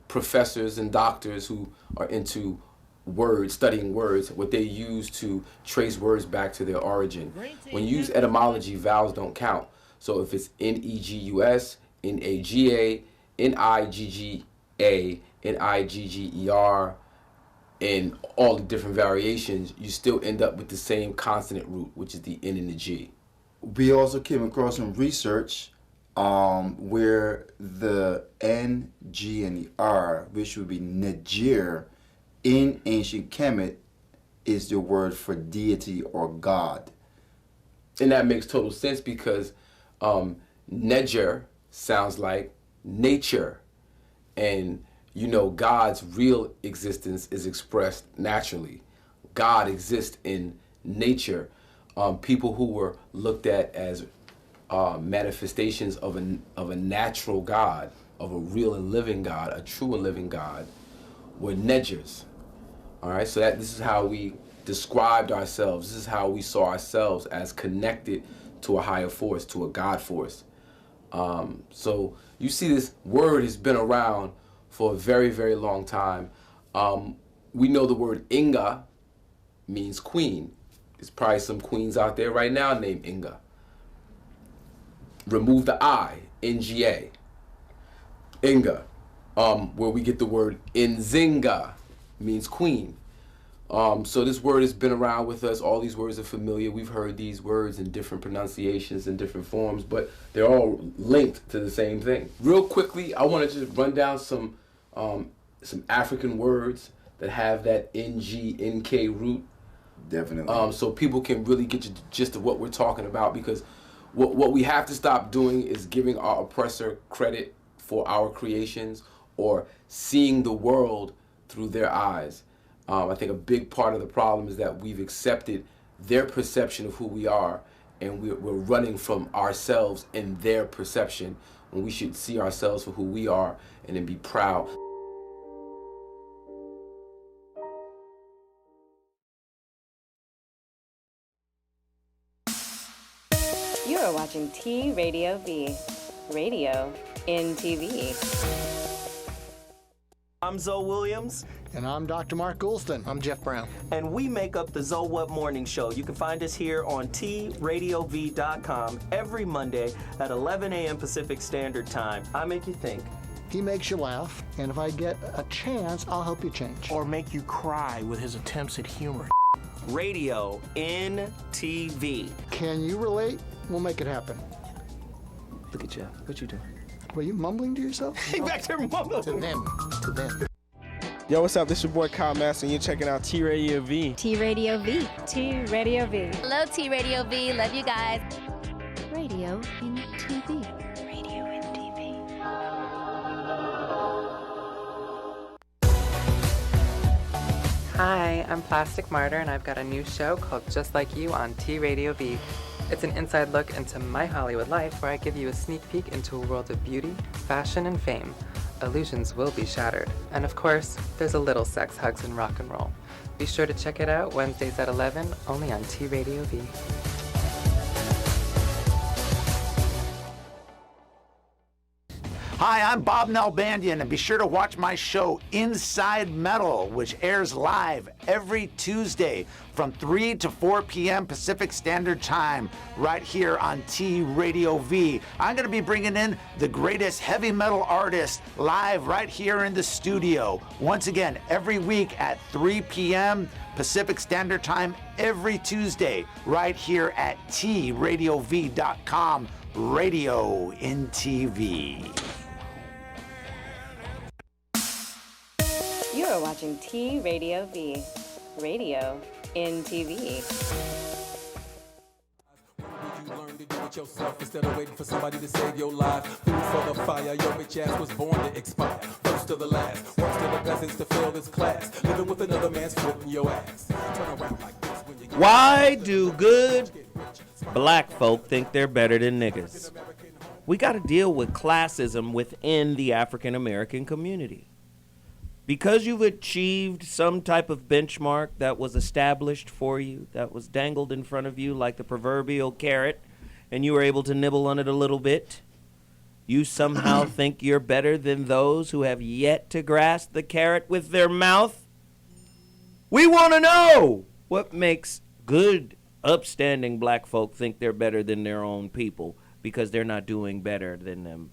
professors and doctors who are into words, studying words, what they use to trace words back to their origin. When you use etymology, vowels don't count. So if it's N-E-G-U-S, N-A-G-A, N-I-G-G-A, N-I-G-G-E-R, and all the different variations, you still end up with the same consonant root, which is the N and the G. We also came across some research where the N, G, and the R, which would be Niger, in ancient Kemet, is the word for deity or God. And that makes total sense because Niger sounds like nature. And God's real existence is expressed naturally. God exists in nature. People who were looked at as manifestations of a natural God, of a real and living God, a true and living God, were Negers. All right, so this is how we described ourselves. This is how we saw ourselves as connected to a higher force, to a God force. So you see, this word has been around for a very, very long time. We know the word Inga means queen. There's probably some queens out there right now named Inga. Remove the I, N-G-A. Inga, where we get the word Nzinga, means queen. So this word has been around with us. All these words are familiar. We've heard these words in different pronunciations and different forms, but they're all linked to the same thing. Real quickly, I want to just run down some African words that have that N-G, N-K root. Definitely. So people can really get the gist of what we're talking about, because what we have to stop doing is giving our oppressor credit for our creations or seeing the world through their eyes. I think a big part of the problem is that we've accepted their perception of who we are, and we're running from ourselves and their perception, when we should see ourselves for who we are and then be proud. You are watching T Radio V, radio in TV. I'm Zoe Williams, And I'm Dr. Mark Goulston. I'm Jeff Brown. And we make up the Zo What Morning Show. You can find us here on TRadiov.com every Monday at 11 a.m. Pacific Standard Time. I make you think. He makes you laugh, and if I get a chance, I'll help you change. Or make you cry with his attempts at humor. Radio in TV. Can you relate? We'll make it happen. Look at Jeff. What you doing? Were you mumbling to yourself? Hey, back there mumbling. To them. To them. Yo, what's up? This your boy Kyle Master, and you're checking out T Radio V. T Radio V. T Radio V. Hello, T Radio V. Love you guys. Radio in TV. Radio in TV. Hi, I'm Plastic Martyr, and I've got a new show called Just Like You on T Radio V. It's an inside look into my Hollywood life where I give you a sneak peek into a world of beauty, fashion, and fame. Illusions will be shattered. And of course, there's a little sex, hugs, and rock and roll. Be sure to check it out Wednesdays at 11, only on T Radio V. Hi, I'm Bob Nalbandian, and be sure to watch my show Inside Metal, which airs live every Tuesday from 3 to 4 p.m. Pacific Standard Time, right here on T Radio V. I'm going to be bringing in the greatest heavy metal artists live right here in the studio. Once again, every week at 3 p.m. Pacific Standard Time, every Tuesday, right here at TRadiov.com, Radio in TV. You are watching T Radio V. Radio in TV. Yourself instead of waiting for somebody to save your life. Food for the fire, your bitch ass was born to expire. First to the last, worst to the peasants to fail this class. Living with another man's foot in your ass. Turn around like this when you get. Why do good black folk think they're better than niggas? We got to deal with classism within the African American community. Because you've achieved some type of benchmark that was established for you, that was dangled in front of you like the proverbial carrot, and you were able to nibble on it a little bit, you somehow think you're better than those who have yet to grasp the carrot with their mouth? We want to know what makes good, upstanding black folk think they're better than their own people because they're not doing better than them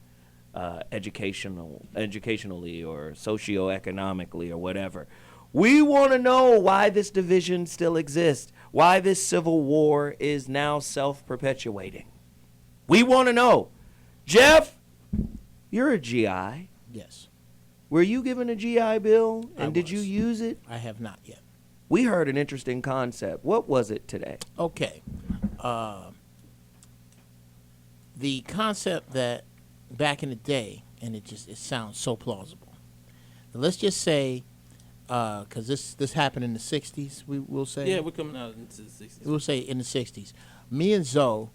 educationally or socioeconomically or whatever. We want to know why this division still exists, why this civil war is now self-perpetuating. We want to know. Jeff, you're a GI. Yes. Were you given a GI Bill, and did you use it? I have not yet. We heard an interesting concept. What was it today? Okay. The concept that back in the day, and it sounds so plausible. Now, let's just say, because this happened in the 60s, we'll say. Yeah, we're coming out into the 60s. We'll say in the 60s. Me and Zoe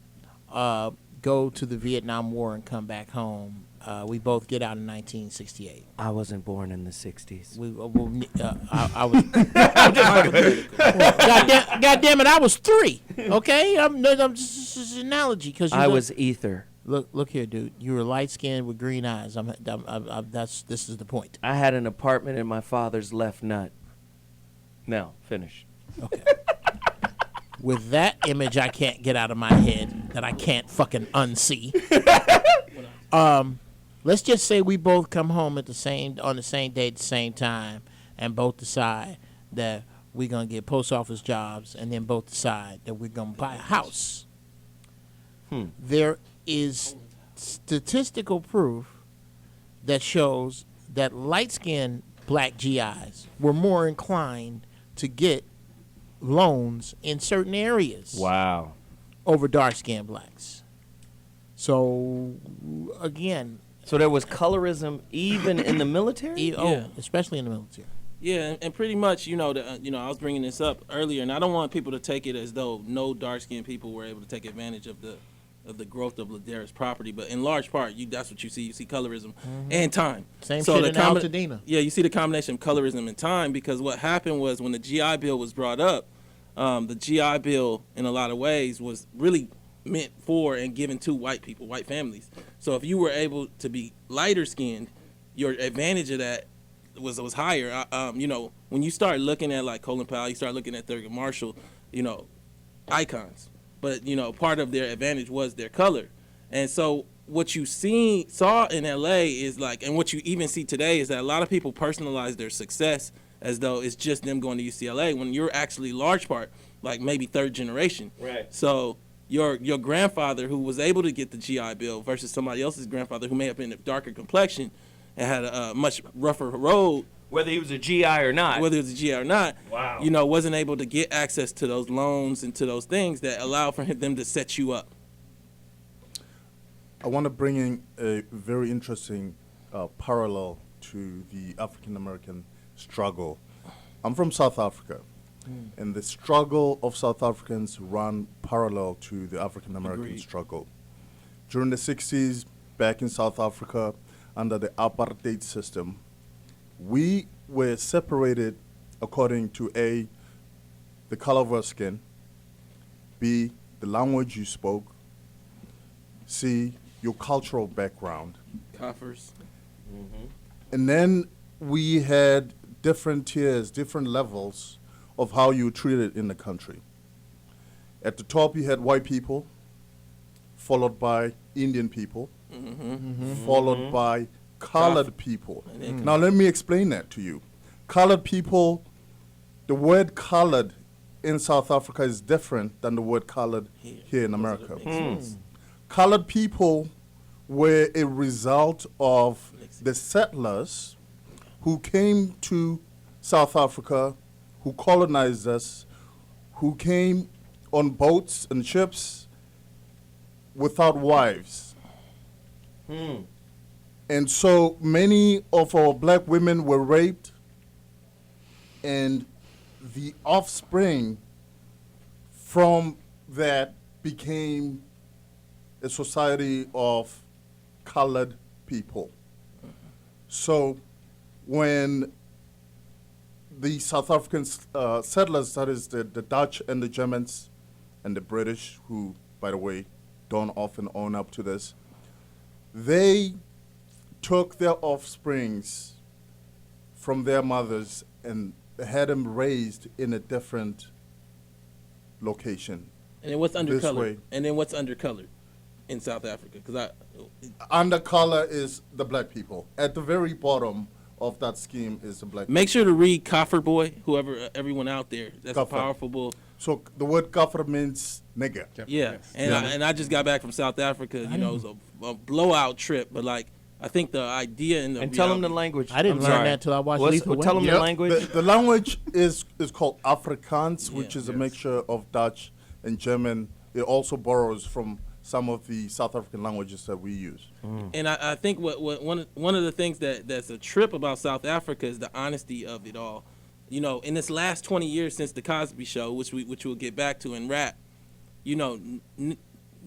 go to the Vietnam War and come back home. We both get out in 1968. I wasn't born in the 60s. I was. God damn it! I was 3. Okay, I'm just an analogy because I was ether. Look here, dude. You were light skinned with green eyes. This is the point. I had an apartment in my father's left nut. Now, finish. Okay. With that image, I can't get out of my head that I can't fucking unsee. Let's just say we both come home on the same day at the same time, and both decide that we're gonna get post office jobs, and then both decide that we're gonna buy a house. There is statistical proof that shows that light-skinned black GIs were more inclined to get loans in certain areas. Wow. Over dark-skinned blacks. So, again. So there was colorism even in the military? Especially in the military. Yeah, and pretty much, I was bringing this up earlier, and I don't want people to take it as though no dark-skinned people were able to take advantage of the growth of Ladera's property, but in large part, that's what you see. You see colorism and time. Same shit in Altadena. Yeah, you see the combination of colorism and time, because what happened was when the GI Bill was brought up, the GI Bill, in a lot of ways, was really meant for and given to white people, white families. So if you were able to be lighter skinned, your advantage of that was higher. You know, when you start looking at like Colin Powell, you start looking at Thurgood Marshall, you know, icons. But you know, part of their advantage was their color, and so what you saw in LA is like, and what you even see today is that a lot of people personalize their success as though it's just them going to UCLA when you're actually large part like maybe third generation. Right. So your grandfather who was able to get the GI Bill versus somebody else's grandfather who may have been a darker complexion and had a much rougher road. Whether he was a GI or not. Whether he was a GI or not. Wow. You know, wasn't able to get access to those loans and to those things that allow for them to set you up. I want to bring in a very interesting parallel to the African American struggle. I'm from South Africa, and the struggle of South Africans run parallel to the African American struggle. During the 60s, back in South Africa, under the apartheid system, we were separated according to A, the color of our skin, B, the language you spoke, C, your cultural background. Coffers. And then we had different tiers, different levels of how you were treated in the country. At the top, you had white people, followed by Indian people, followed by colored people. Now, let me explain that to you. Colored people, the word colored in South Africa is different than the word colored here in America. Colored people were a result of the settlers who came to South Africa, who colonized us, who came on boats and ships without wives. And so many of our black women were raped, and the offspring from that became a society of colored people. So when the South African settlers, that is the Dutch and the Germans and the British, who, by the way, don't often own up to this, they took their offsprings from their mothers and had them raised in a different location. And then what's undercolored? And then what's undercolored in South Africa? Because undercolor is the black people. At the very bottom of that scheme is the black. Make sure to read Coffer Boy, whoever, everyone out there. That's a powerful book. So the word Coffer means nigger. Yeah, and I just got back from South Africa. You know, it was a blowout trip, but like I think the idea and the tell them the language. I didn't learn that till I watched Lethal Tell them the language. The language is called Afrikaans, which is a mixture of Dutch and German. It also borrows from some of the South African languages that we use. And I think what one of the things that's a trip about South Africa is the honesty of it all. You know, in this last 20 years since the Cosby Show, which we'll get back to in rap, you know,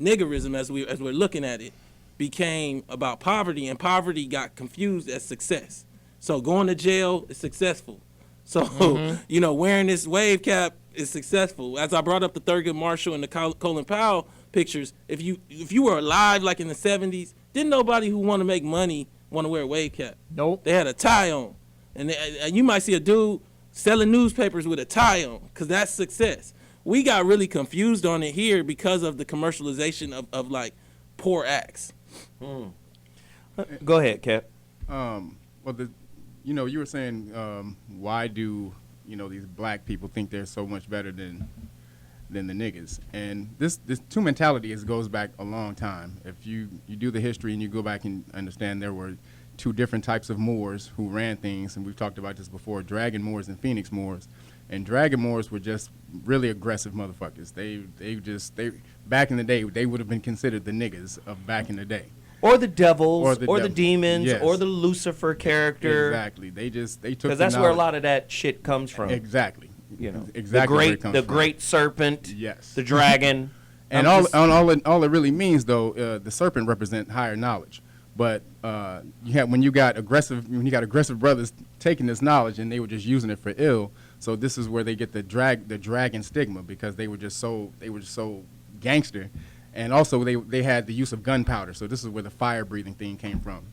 niggerism as we're looking at it became about poverty, and poverty got confused as success. So going to jail is successful. So you know, wearing this wave cap is successful. As I brought up the Thurgood Marshall and the Colin Powell pictures, if you were alive like in the 70s, didn't nobody who want to make money want to wear a wave cap. Nope. They had a tie on, and you might see a dude selling newspapers with a tie on, because that's success. We got really confused on it here because of the commercialization of like poor acts. Go ahead, Cap. Well, you were saying why do these black people think they're so much better than the niggas? And this two mentality goes back a long time. If you do the history and you go back and understand, there were two different types of Moors who ran things, and we've talked about this before: Dragon Moors and Phoenix Moors. And Dragon Moors were just really aggressive motherfuckers. They back in the day, they would have been considered the niggas of back in the day. Or the devils, or the demons, yes. or the Lucifer character. Exactly. They took because that's where a lot of that shit comes from. Exactly. You know, exactly. The great serpent. Yes. The dragon. And all it really means, though, the serpent represents higher knowledge. But when you got aggressive brothers taking this knowledge and they were just using it for ill. So this is where they get the dragon stigma, because they were just so gangster. And also, they had the use of gunpowder, so this is where the fire-breathing thing came from.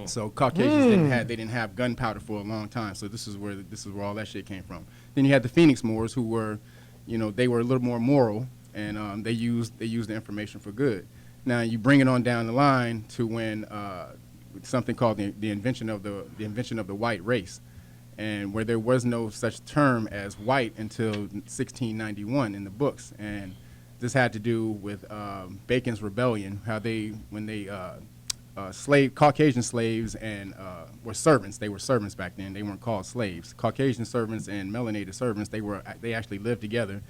So Caucasians didn't have gunpowder for a long time. So this is where all that shit came from. Then you had the Phoenix Moors, who were, they were a little more moral, and they used the information for good. Now you bring it on down the line to when something called the invention of the white race, and where there was no such term as white until 1691 in the books, and this had to do with Bacon's rebellion, Caucasian slaves and were servants. They were servants back then. They weren't called slaves. Caucasian servants and melanated servants, they actually lived together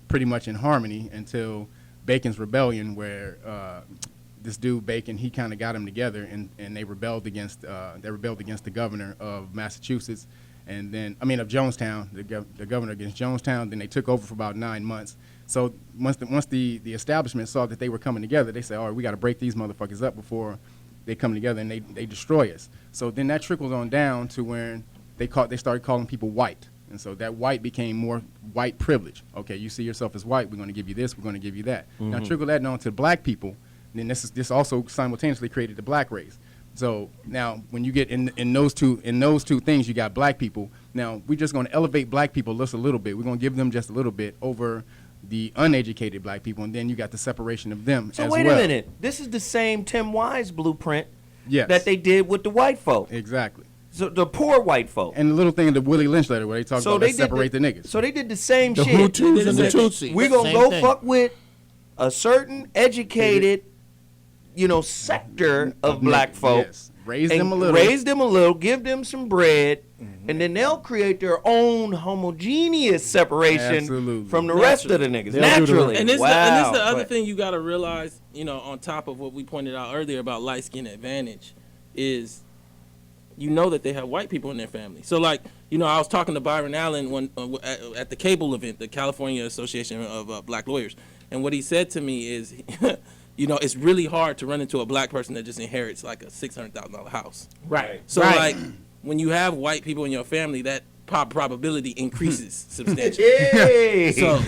pretty much in harmony until Bacon's rebellion, where this dude Bacon, he kind of got them together, and they rebelled against the governor of Massachusetts, and then of Jonestown, the governor against Jonestown. Then they took over for about 9 months. So once the establishment saw that they were coming together, they said, all right, we got to break these motherfuckers up before they come together and they destroy us. So then that trickles on down to when they started calling people white. And so that white became more white privilege. Okay, you see yourself as white, we're going to give you this, we're going to give you that. Now trickle that on to black people, and then this also simultaneously created the black race. So now when you get in those two things, you got black people. Now we're just going to elevate black people just a little bit. We're going to give them just a little bit over the uneducated black people, and then you got the separation of them as well. So wait a minute. This is the same Tim Wise blueprint that they did with the white folk. Exactly. So the poor white folk. And the little thing in the Willie Lynch letter where they talk about let's separate the niggas. So they did the same shit. The Hutus and the Tutsis. We're going to go fuck with a certain educated, sector of black folk. Yes. Raise them a little. Give them some bread, and then they'll create their own homogeneous separation from the rest of the niggas. Naturally. And this is the other thing you got to realize, on top of what we pointed out earlier about light skin advantage, is that they have white people in their family. So, I was talking to Byron Allen at the cable event, the California Association of Black Lawyers, and what he said to me is, it's really hard to run into a black person that just inherits like a $600,000 house. Right. So, when you have white people in your family, that probability increases substantially. Yay! So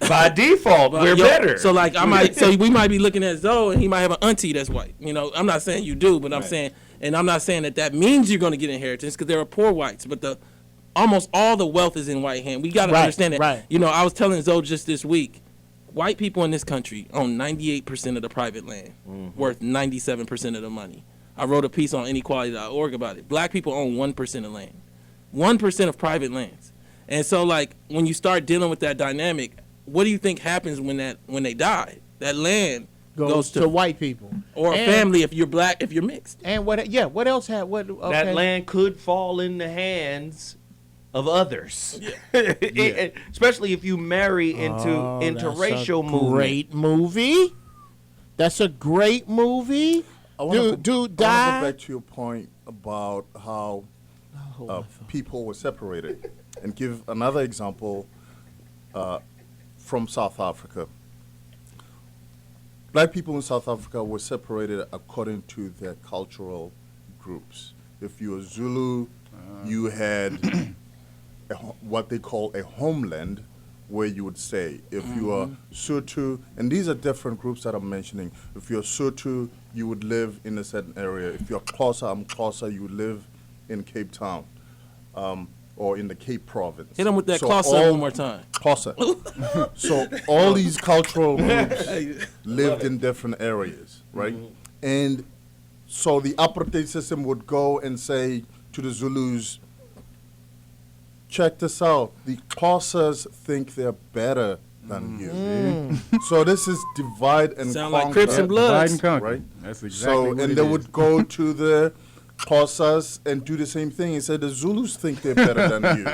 by default, we're better. So we might be looking at Zoe, and he might have an auntie that's white. I'm not saying you do, but I'm saying, and I'm not saying that means you're going to get inheritance, because there are poor whites, but almost all the wealth is in white hand. We got to understand that. Right. I was telling Zoe just this week, white people in this country own 98% of the private land, worth 97% of the money. I wrote a piece on inequality.org about it. Black people own 1% of land, 1% of private lands. And so, when you start dealing with that dynamic, what do you think happens when they die? That land goes to white people or a family if you're black, if you're mixed. And what else had that land could fall in the hands of others, especially if you marry into interracial movement. Great movie. That's a great movie. Dude died. I want to go back to your point about how people were separated, and give another example from South Africa. Black people in South Africa were separated according to their cultural groups. If you were Zulu, you had what they call a homeland, where you would stay. If you are Sotho, and these are different groups that I'm mentioning. If you're Sotho, you would live in a certain area. If you're Xhosa, you would live in Cape Town, or in the Cape Province. Hit them with that Xhosa one more time. Xhosa. So all these cultural groups lived in different areas, right? And so the apartheid system would go and say to the Zulus, check this out. The Xhosas think they're better than you. So this is divide and Sound conquer. like Crips and Bloods. Divide and conquer. Right? That's exactly what and it they is. would go to the Xhosas and do the same thing and say the Zulus think they're better than you.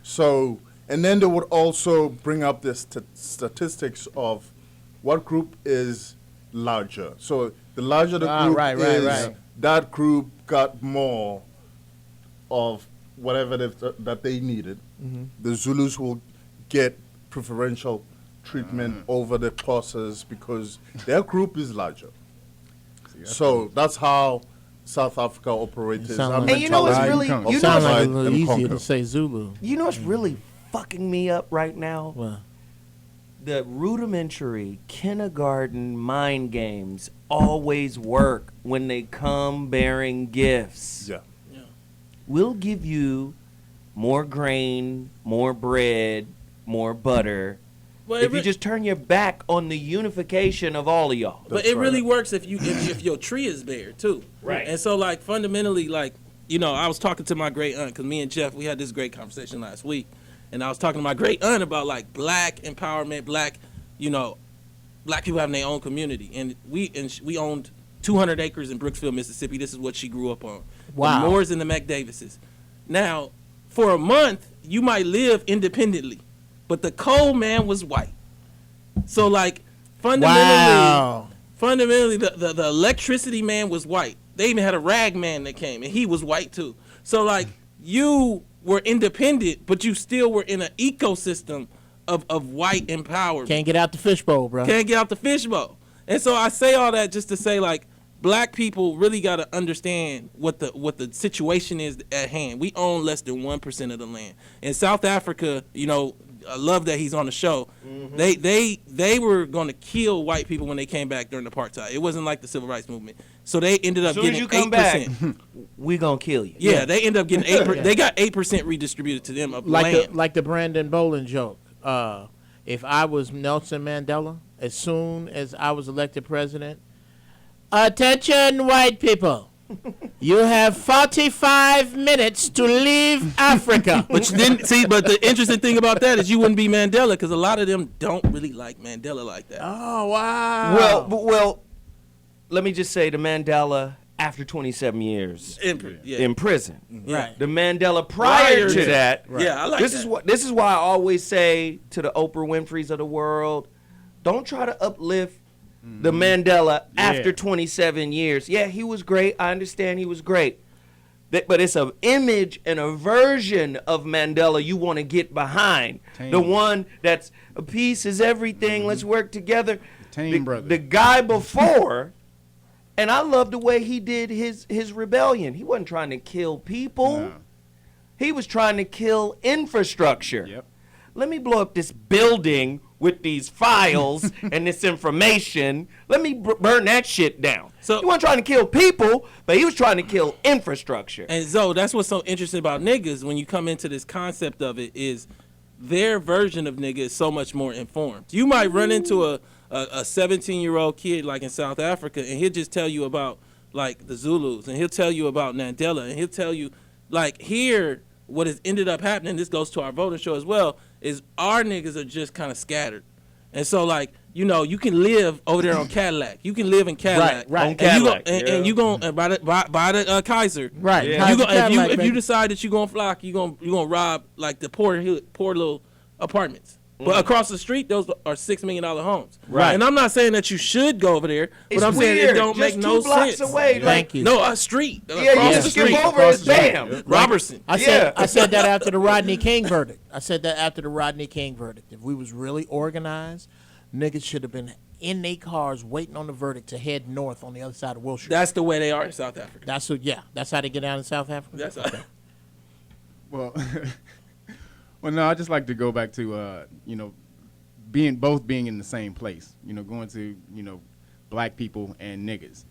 So, and then they would also bring up the statistics of what group is larger. So the larger the group is, that group got more of whatever that they needed. The Zulus will get preferential treatment over the Xhosas because their group is larger. So that's how South Africa operates. And you know what's really, it sounds like a little easier to say Zulu. You know what's really fucking me up right now? What? the rudimentary kindergarten mind games always work when they come bearing gifts. Yeah. We'll give you more grain, more bread, more butter. Well, if you just turn your back on the unification of all of y'all. But it really works if your tree is bare too. Right. And so like fundamentally, like, you know, I was talking to my great aunt because me and Jeff, we had this great conversation last week, and I was talking to my great aunt about like black empowerment, black people having their own community, and we owned 200 acres in Brooksville, Mississippi. This is what she grew up on. Wow. The Moores and the McDavises. Now, for a month, you might live independently, but the coal man was white. So like fundamentally, the electricity man was white. They even had a rag man that came, and he was white too. So like you were independent, but you still were in an ecosystem of white empowerment. Can't get out the fishbowl, bro. Can't get out the fishbowl. And so I say all that just to say, like, black people really got to understand what the situation is at hand. We own less than 1% of the land. In South Africa, you know, I love that he's on the show. Mm-hmm. They were going to kill white people when they came back during apartheid. It wasn't like the civil rights movement. So they ended up getting 8%. Back, we gonna kill you. Yeah, they ended up getting 8%. They got 8% redistributed to them of land. Like the Brandon Boland joke. If I was Nelson Mandela, as soon as I was elected president, attention, white people. You have 45 minutes to leave Africa. But the interesting thing about that is you wouldn't be Mandela, because a lot of them don't really like Mandela like that. Oh, wow. Well, let me just say the Mandela after 27 years in prison. Right. The Mandela prior to that. Right. Yeah, I like that. This is why I always say to the Oprah Winfreys of the world, don't try to uplift the Mandela after 27 years. Yeah, he was great. I understand he was great. But it's an image and a version of Mandela you want to get behind. The one that's a peace is everything. Let's work together. The guy before, and I love the way he did his rebellion. He wasn't trying to kill people. No. He was trying to kill infrastructure. Yep. Let me blow up this building with these files and this information. Let me burn that shit down. So he wasn't trying to kill people, but he was trying to kill infrastructure. And Zoe, that's what's so interesting about niggas when you come into this concept of it is their version of nigga is so much more informed. You might run into a 17-year-old kid like in South Africa, and he'll just tell you about like the Zulus, and he'll tell you about Mandela, and he'll tell you like here what has ended up happening. This goes to our voter show as well. Is our niggas are just kind of scattered, and so like you know you can live over there on Cadillac. You can live in Cadillac, right? On Cadillac, and you gonna by the Kaiser, right? Yeah. If you decide that you gonna flock, you gonna rob like the poor little apartments. But across the street, those are $6 million homes. Right. And I'm not saying that you should go over there, but I'm saying it don't make no sense. Just 2 blocks away. Thank you. No, a street. Yeah, you just skip over it, bam. Robertson. I said that after the Rodney King verdict. If we was really organized, niggas should have been in their cars waiting on the verdict to head north on the other side of Wilshire. That's the way they are in South Africa. That's how they get down in South Africa. That's okay. Well, well, no, I just like to go back to you know, being in the same place. You know, going to black people and niggas.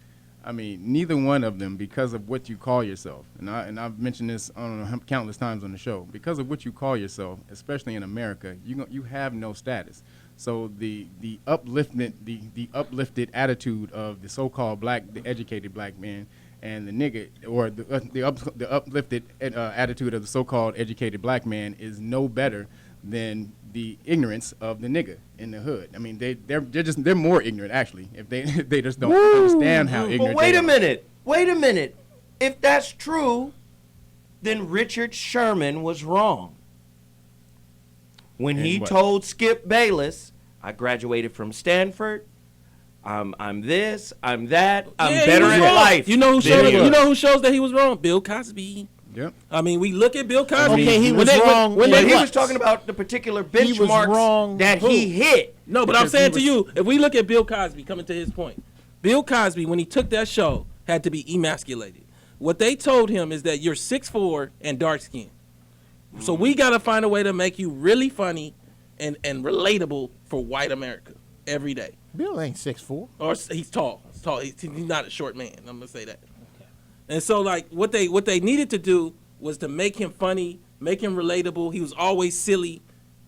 I mean, neither one of them, because of what you call yourself, and I've mentioned this I don't know countless times on the show. Because of what you call yourself, especially in America, you have no status. So the uplifted attitude of the so-called the educated black man, and the nigga, or the uplifted attitude of the so-called educated black man is no better than the ignorance of the nigga in the hood. I mean, they're more ignorant actually if they just don't understand how ignorant. But wait a minute. If that's true, then Richard Sherman was wrong when he told Skip Bayless, "I graduated from Stanford. I'm this, I'm that, I'm better in life." You know who shows that he was wrong? Bill Cosby. Yep. I mean, we look at Bill Cosby. Okay, he was wrong. When he was talking about the particular benchmarks that he hit. No, but I'm saying to you, if we look at Bill Cosby, coming to his point, Bill Cosby, when he took that show, had to be emasculated. What they told him is that you're 6'4" and dark skinned. So we got to find a way to make you really funny and relatable for white America every day. Bill ain't 6'4". Or he's tall. He's tall. He's not a short man. I'm gonna say that. Okay. And so like what they needed to do was to make him funny, make him relatable. He was always silly.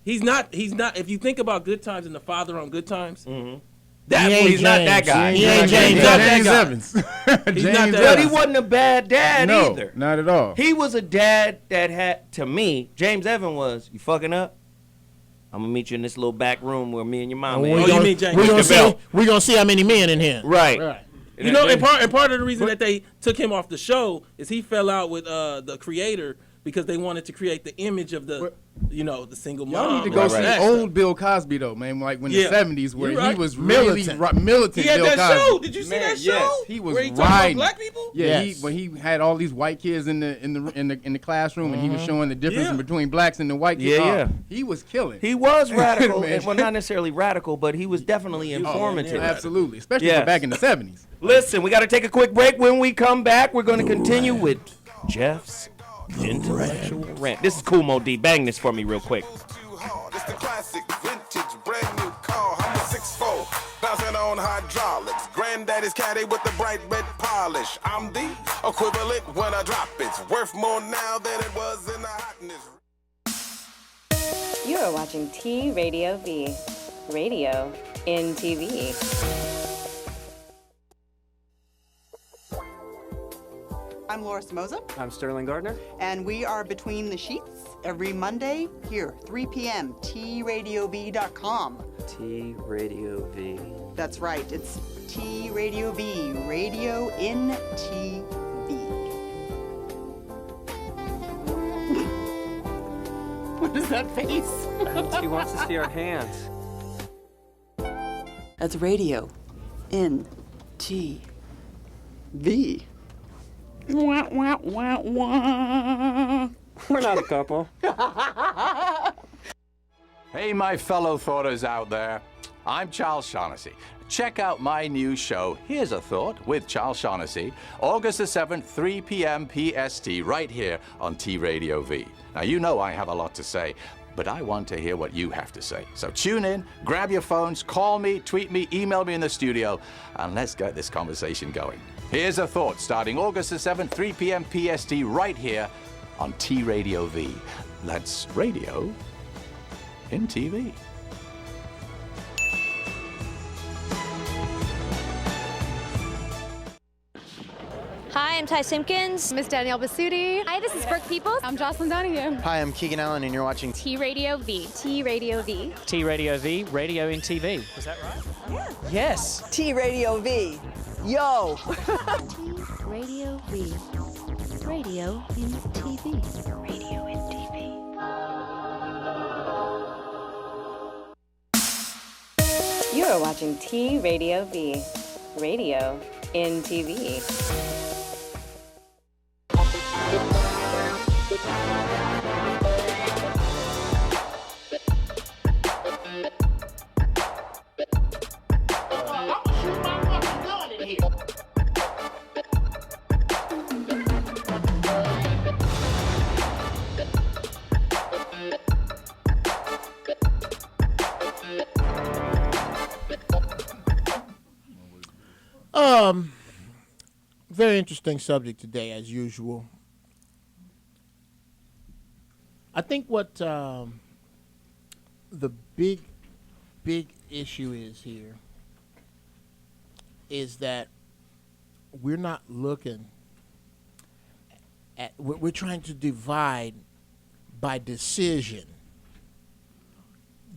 He's not. If you think about Good Times and The Father on Good Times, he's not that guy. He ain't James Evans. He's not James that But guy. he wasn't a bad dad No, either. not at all. He was a dad that had, to me, James Evans was, you fucking up? I'm gonna meet you in this little back room where me and your mama. We gonna see how many men in here. Right. You know, and part of the reason that they took him off the show is he fell out with the creator because they wanted to create the image of the single mom. Y'all need to go see old Bill Cosby though, man. Like when the 70s, where he was militant. really militant. He had Bill that Cosby. show. Did you see that show? Yes, he was where he talked about riding. black people. Yeah, Yes. when he had all these white kids in the classroom, and he was showing the difference between blacks and the white kids. Yeah. He was killing. He was radical. Man. Well, not necessarily radical, but he was definitely informative. Absolutely, especially Yes. for back in the 70s. Listen, we got to take a quick break. When we come back, we're going to continue with Jeff's intellectual rant. This is Cool Mo D. Bang this for me real quick. It's the classic, vintage, brand new car. I'm a 6'4", bouncing on hydraulics. Granddaddy's caddy with the bright red polish. I'm the equivalent when I drop it. It's worth more now than it was in the hotness. You are watching T Radio V, radio in TV. I'm Laura Samoza. I'm Sterling Gardner. And we are Between the Sheets every Monday here, 3 p.m., TRadioV.com. T Radio V. That's right, it's T Radio V, radio in TV. What is that face? She wants to see our hands. That's radio in TV. Wah, wah, wah, wah. We're not a couple. Hey, my fellow thoughters out there. I'm Charles Shaughnessy. Check out my new show, Here's a Thought, with Charles Shaughnessy, August the 7th, 3 p.m. PST, right here on T Radio V. Now, you know I have a lot to say, but I want to hear what you have to say. So tune in, grab your phones, call me, tweet me, email me in the studio, and let's get this conversation going. Here's a Thought, starting August the 7th, 3 p.m. PST, right here on T Radio V. That's radio in TV. Hi, I'm Ty Simpkins. Miss Danielle Basutti. Hi, this is Brooke Peoples. I'm Jocelyn Donahue. Hi, I'm Keegan Allen, and you're watching T Radio V. T Radio V. T Radio V, radio in TV. Was that right? Yeah. Yes. T Radio V. Yo! T Radio V. Radio in TV. Radio in TV. You are watching T Radio V, radio in TV. Very interesting subject today, as usual. I think what the big issue is here is that we're not looking at, we're trying to divide by decision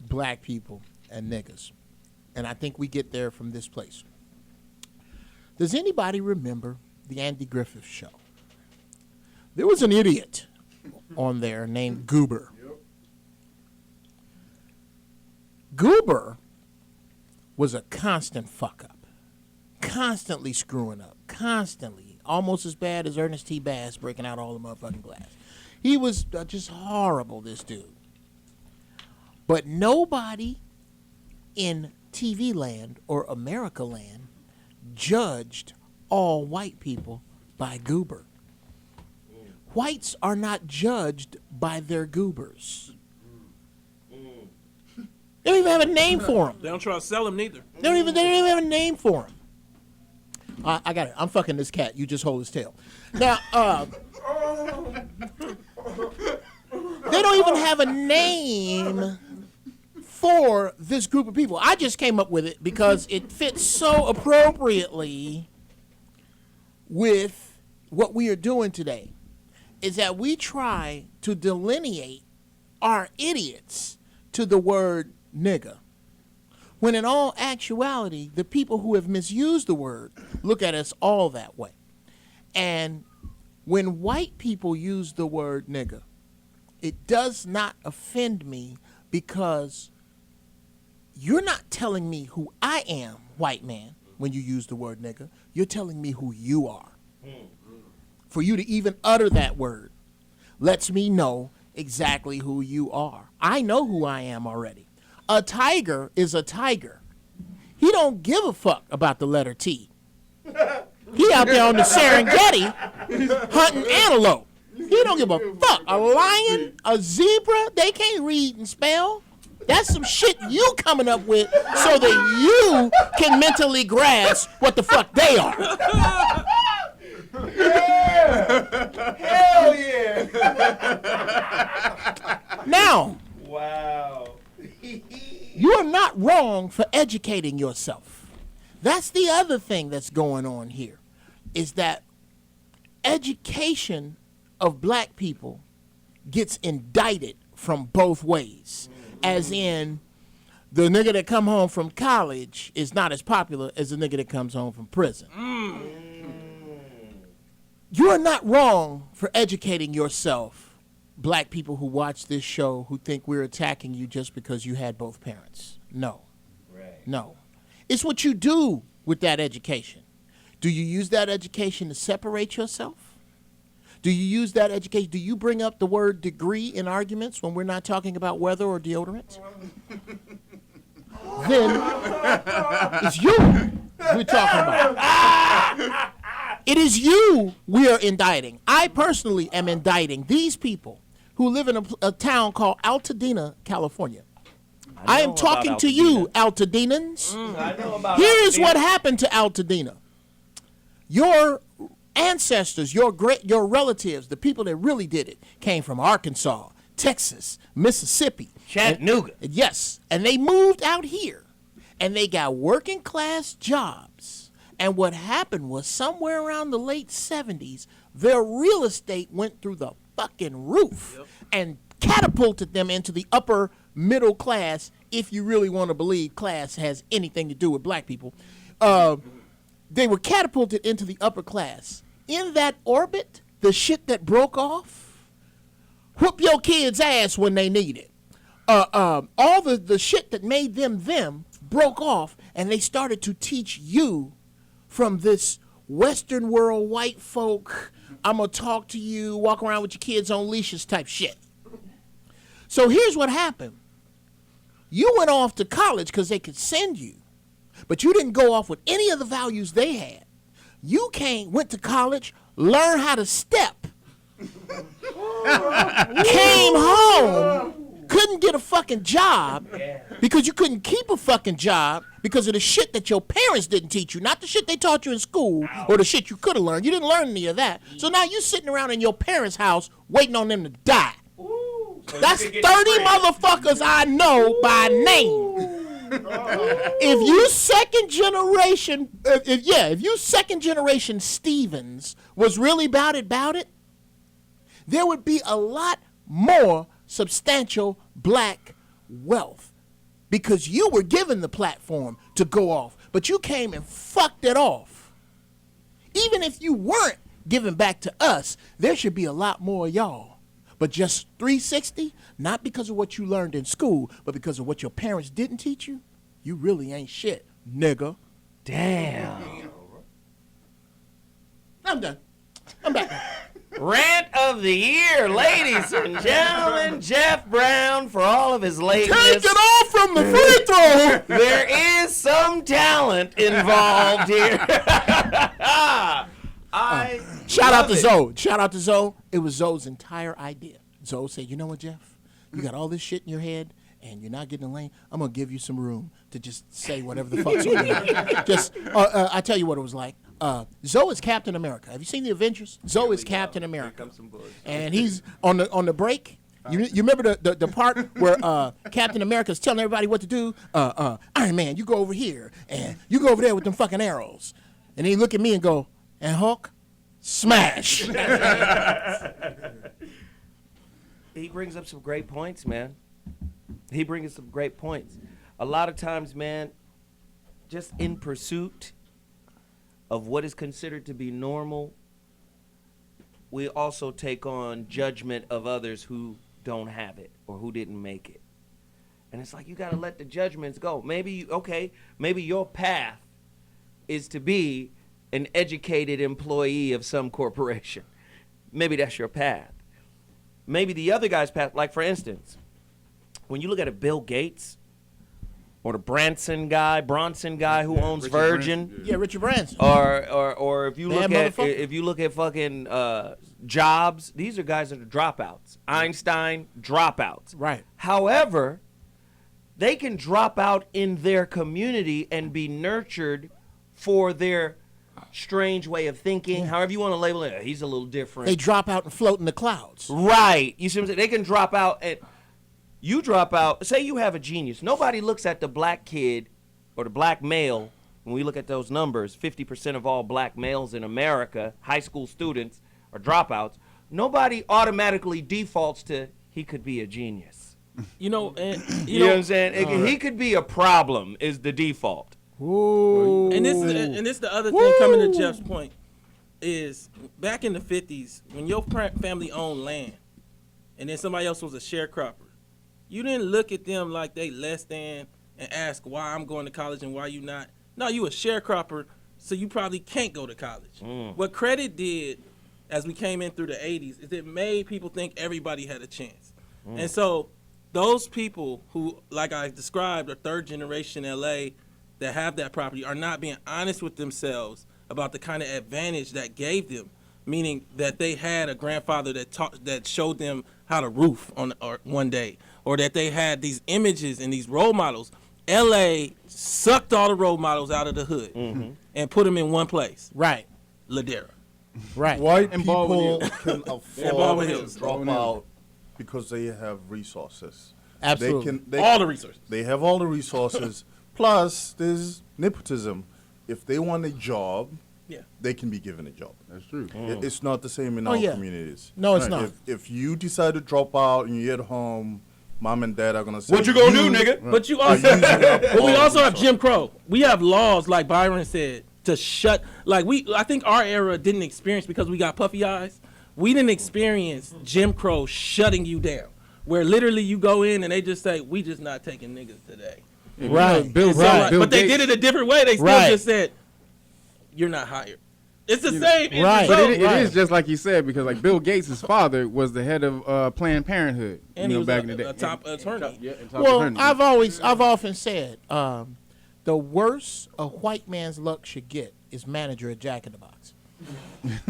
black people and niggas. And I think we get there from this place. Does anybody remember the Andy Griffith Show? There was an idiot on there named Goober. Goober was a constant fuck up, constantly screwing up, constantly, almost as bad as Ernest T. Bass breaking out all the motherfucking glass. He was just horrible, this dude. But nobody in TV land or America land judged all white people by Goober. Whites are not judged by their goobers. They don't even have a name for them. They don't try to sell them neither. They don't even have a name for him. I got it. I'm fucking this cat. You just hold his tail. Now, they don't even have a name for this group of people. I just came up with it because it fits so appropriately with what we are doing today. Is that we try to delineate our idiots to the word nigga. When in all actuality, the people who have misused the word look at us all that way. And when white people use the word nigga, it does not offend me because you're not telling me who I am, white man, when you use the word nigga. You're telling me who you are. For you to even utter that word lets me know exactly who you are. I know who I am already. A tiger is a tiger. He don't give a fuck about the letter T. He out there on the Serengeti hunting antelope. He don't give a fuck. A lion, a zebra, they can't read and spell. That's some shit you coming up with so that you can mentally grasp what the fuck they are. Yeah! Hell yeah! Now, wow. You are not wrong for educating yourself. That's the other thing that's going on here, is that education of black people gets indicted from both ways. As in, the nigga that come home from college is not as popular as the nigga that comes home from prison. You are not wrong for educating yourself, black people who watch this show who think we're attacking you just because you had both parents. No. Right. No. It's what you do with that education. Do you use that education to separate yourself? Do you use that education? Do you bring up the word degree in arguments when we're not talking about weather or deodorant? Then it's you we're talking about. It is you we are indicting. I personally am indicting these people who live in a town called Altadena, California. I am talking to you, Altadinans. Here is what happened to Altadena. Your ancestors, your relatives, the people that really did it, came from Arkansas, Texas, Mississippi, Chattanooga. Yes, and they moved out here, and they got working class jobs. And what happened was somewhere around the late 70s, their real estate went through the fucking roof and catapulted them into the upper middle class, if you really want to believe class has anything to do with black people. They were catapulted into the upper class. In that orbit, the shit that broke off, whoop your kids' ass when they need it. All the shit that made them broke off, and they started to teach you from this Western world white folk, I'm going to talk to you, walk around with your kids on leashes type shit. So here's what happened. You went off to college because they could send you, but you didn't go off with any of the values they had. You went to college, learned how to step, came home, couldn't get a fucking job because you couldn't keep a fucking job because of the shit that your parents didn't teach you, not the shit they taught you in school or the shit you could have learned. You didn't learn any of that. So now you're sitting around in your parents' house waiting on them to die. That's 30 motherfuckers I know by name. If you second generation Stevens was really about it, there would be a lot more substantial black wealth because you were given the platform to go off, but you came and fucked it off. Even if you weren't giving back to us, there should be a lot more of y'all. But just 360, not because of what you learned in school, but because of what your parents didn't teach you, you really ain't shit, nigga. Damn. I'm done. I'm back. Rant of the year, ladies and gentlemen, Jeff Brown for all of his lateness. Take it off from the free throw. There is some talent involved here. Shout out to Zoe. Shout out to Zoe. It was Zoe's entire idea. Zoe said, you know what, Jeff? You got all this shit in your head, and you're not getting in the lane, I'm going to give you some room to just say whatever the fuck's on your mind. Just, I tell you what it was like. Zoe is Captain America. Have you seen the Avengers? Zoe is Captain America. And he's on the break. You remember the part where Captain America's telling everybody what to do? Iron Man, you go over here, and you go over there with them fucking arrows. And he look at me and go, and Hulk, smash. He brings up some great points, man. He brings some great points. A lot of times, man, just in pursuit of what is considered to be normal, we also take on judgment of others who don't have it or who didn't make it. And it's like, you got to let the judgments go. Maybe your path is to be an educated employee of some corporation. Maybe that's your path. Maybe the other guy's path, like for instance, when you look at a Bill Gates or the Bronson guy who owns Richard Virgin. Branson. Yeah, Richard Branson. Or if you look at fucking Jobs, these are guys that are dropouts. Einstein, dropouts. Right. However, they can drop out in their community and be nurtured for their strange way of thinking, however you want to label it. He's a little different. They drop out and float in the clouds. Right. You see what I'm saying? They can drop out and you drop out. Say you have a genius. Nobody looks at the black kid or the black male. When we look at those numbers, 50% of all black males in America, high school students, are dropouts. Nobody automatically defaults to he could be a genius. You know, and you know what I'm saying? He could be a problem is the default. Ooh. And this the other thing coming to Jeff's point is back in the 50s when your family owned land and then somebody else was a sharecropper, you didn't look at them like they less than and ask why I'm going to college and why you not. No, you a sharecropper, so you probably can't go to college. What credit did as we came in through the 80s is it made people think everybody had a chance. And so those people who, like I described, are third generation LA that have that property are not being honest with themselves about the kind of advantage that gave them, meaning that they had a grandfather that showed them how to roof one day, or that they had these images and these role models. LA sucked all the role models out of the hood and put them in one place. Right. Ladera. Right. White And people Baldwin can afford Baldwin to Hills. drop out because they have resources. Absolutely. All the resources. They have all the resources. Plus, there's nepotism. If they want a job, they can be given a job. That's true. It's not the same in Oh, our yeah. communities. No, it's not. If you decide to drop out and you're at home, mom and dad are going to say, What you gonna do, nigga? Right. But you are also, using up but we all also the have Jim Crow. We have laws, like Byron said, to shut. I think our era didn't experience because we got puffy eyes. We didn't experience Jim Crow shutting you down, where literally you go in and they just say, "We just not taking niggas today." Right. But they did it a different way. They still just said, "You're not hired." It's the same. Right. But it is just like you said, because like Bill Gates' father was the head of Planned Parenthood, And he was back in the day. a top attorney. Attorney. I've often said, the worst a white man's luck should get is manager at Jack in the Box.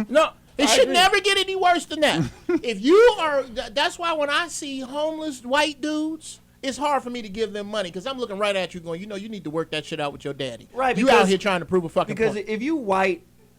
No, it should never get any worse than that. If you are, that's why when I see homeless white dudes, it's hard for me to give them money because I'm looking right at you, going, you need to work that shit out with your daddy. Right. You out here trying to prove a fucking because point. if you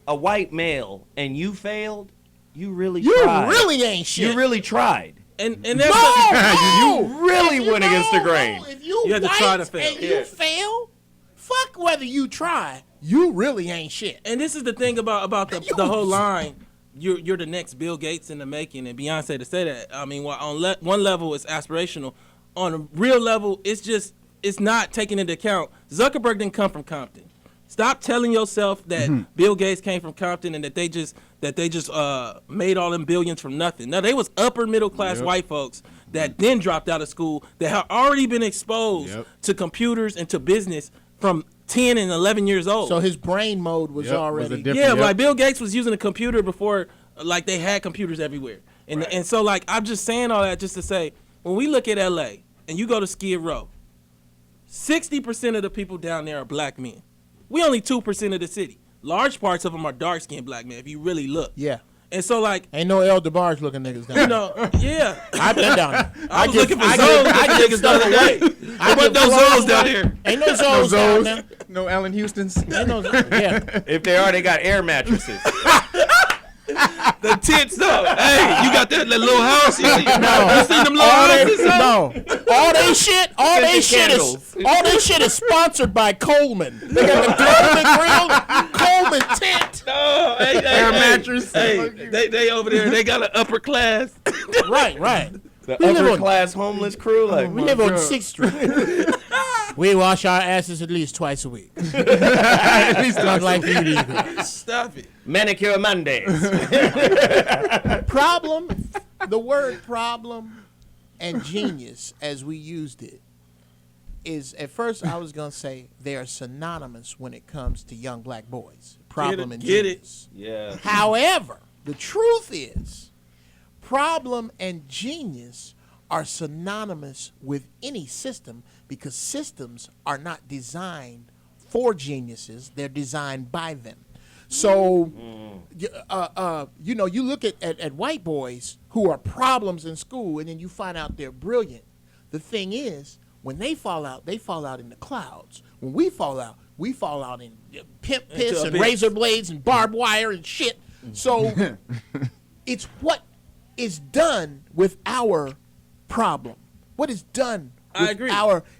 a white male and you failed, you really You tried. really ain't shit. You really tried. And that's you really went against the grain. If you had to white try to fail. and you fail, fuck whether you try. You really ain't shit. And this is the thing about the whole line. You're the next Bill Gates in the making, and Beyonce to say that. I mean, on one level it's aspirational, on a real level it's not taking into account. Zuckerberg didn't come from Compton. Stop telling yourself that Bill Gates came from Compton and that they just made all them billions from nothing. No, they was upper middle class white folks that then dropped out of school that had already been exposed to computers and to business from 10 and 11 years old. So his brain mode was already like Bill Gates was using a computer before, like they had computers everywhere. And so like I'm just saying all that just to say, when we look at LA and you go to Skid Row, 60% of the people down there are black men. We only 2% of the city. Large parts of them are dark-skinned black men if you really look. Yeah. And so, like, ain't no El DeBarge looking niggas down you know, yeah. I've been down there. I was looking for Zoes. I give stuff away. I want those Zoes down here. Ain't no Zoes down there. No Allen Houstons. Ain't no yeah. If they are, they got air mattresses. The tents though. Hey, you got that little house? You seen them little houses? All they shit is sponsored by Coleman. They got the Coleman tent. No, air mattress. Hey, they over there. They got an upper class. Right. The upper class homeless crew. Like we live on 6th Street. We wash our asses at least twice a week. At least like you do. Stop it. Manicure Mondays. Problem. The word problem and genius, as we used it, is at first I was gonna say they are synonymous when it comes to young black boys. Problem and genius. Yeah. However, the truth is, problem and genius are synonymous with any system because systems are not designed for geniuses, they're designed by them. So, you know, you look at white boys who are problems in school and then you find out they're brilliant. The thing is, when they fall out in the clouds. When we fall out in pimp piss and razor blades and barbed wire and shit. So, it's what is done with our problem. What is done with I agree.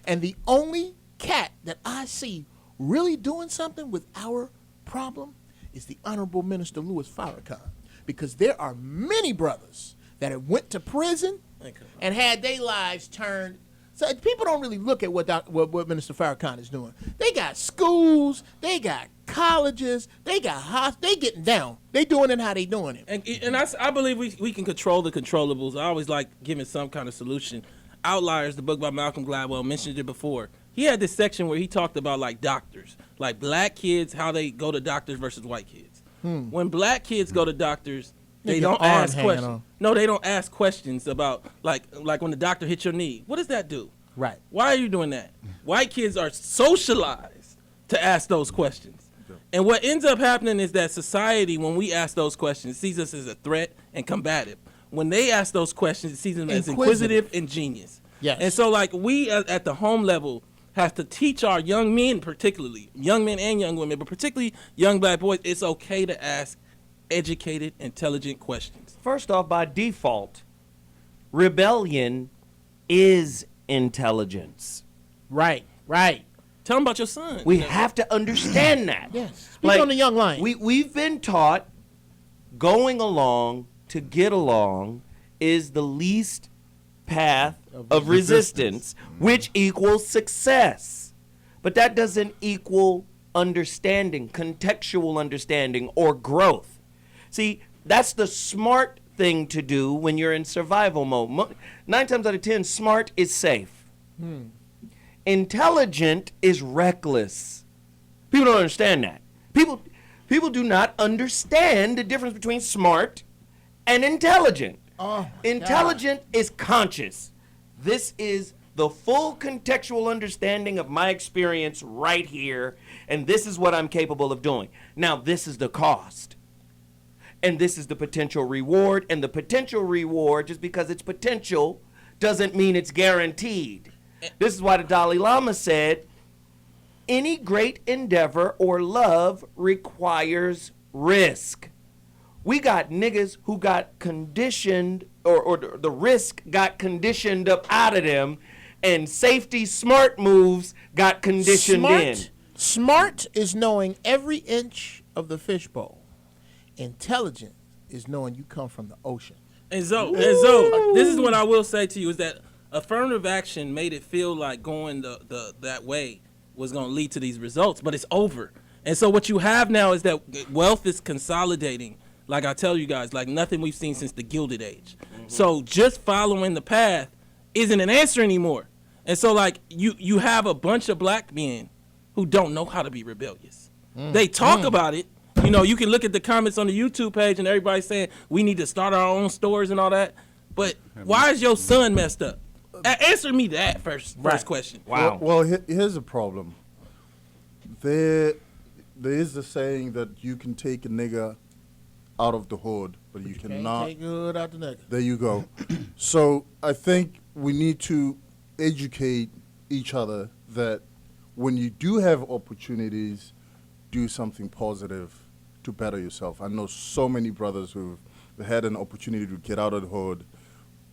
and the only cat that I see really doing something with our problem is the Honorable Minister Louis Farrakhan. Because there are many brothers that have went to prison and had their lives turned. So people don't really look at what Minister Farrakhan is doing. They got schools, they got colleges, they got they getting down. They doing it how they doing it. And I believe we can control the controllables. I always like giving some kind of solution. Outliers, the book by Malcolm Gladwell, mentioned it before. He had this section where he talked about like doctors, like black kids, how they go to doctors versus white kids. When black kids go to doctors, they don't ask questions. No, they don't ask questions about like when the doctor hits your knee. What does that do? Right. Why are you doing that? White kids are socialized to ask those questions. And what ends up happening is that society, when we ask those questions, sees us as a threat and combative. When they ask those questions, it sees them as inquisitive and genius. Yes. And so like we at the home level have to teach our young men, particularly young men and young women, but particularly young black boys, it's okay to ask educated, intelligent questions. First off, by default, rebellion is intelligence. Right. Tell them about your son. We have to understand that. Yes. Speak on the young line. We've been taught going along to get along is the least path of resistance, which equals success. But that doesn't equal understanding, contextual understanding, or growth. See, that's the smart thing to do when you're in survival mode. 9 times out of 10, smart is safe. Intelligent is reckless. People don't understand that. People do not understand the difference between smart and intelligent. Intelligent is conscious. This is the full contextual understanding of my experience right here, and this is what I'm capable of doing. Now, this is the cost. And this is the potential reward, and the potential reward, just because it's potential, doesn't mean it's guaranteed. This is why the Dalai Lama said, any great endeavor or love requires risk. We got niggas who got conditioned, or the risk got conditioned up out of them, and safety smart moves got conditioned in. Smart is knowing every inch of the fishbowl. Intelligent is knowing you come from the ocean. And so this is what I will say to you is that affirmative action made it feel like going that way was going to lead to these results, but it's over. And so what you have now is that wealth is consolidating. Like I tell you guys, like nothing we've seen since the Gilded Age. So just following the path isn't an answer anymore. And so like you have a bunch of black men who don't know how to be rebellious. They talk about it. You know, you can look at the comments on the YouTube page and everybody's saying we need to start our own stores and all that. But why is your son messed up? Answer me that first question. Wow. Well, here's the problem. There is the saying that you can take a nigga out of the hood, but you cannot take good out the nigga. There you go. So I think we need to educate each other that when you do have opportunities, do something positive to better yourself. I know so many brothers who've had an opportunity to get out of the hood,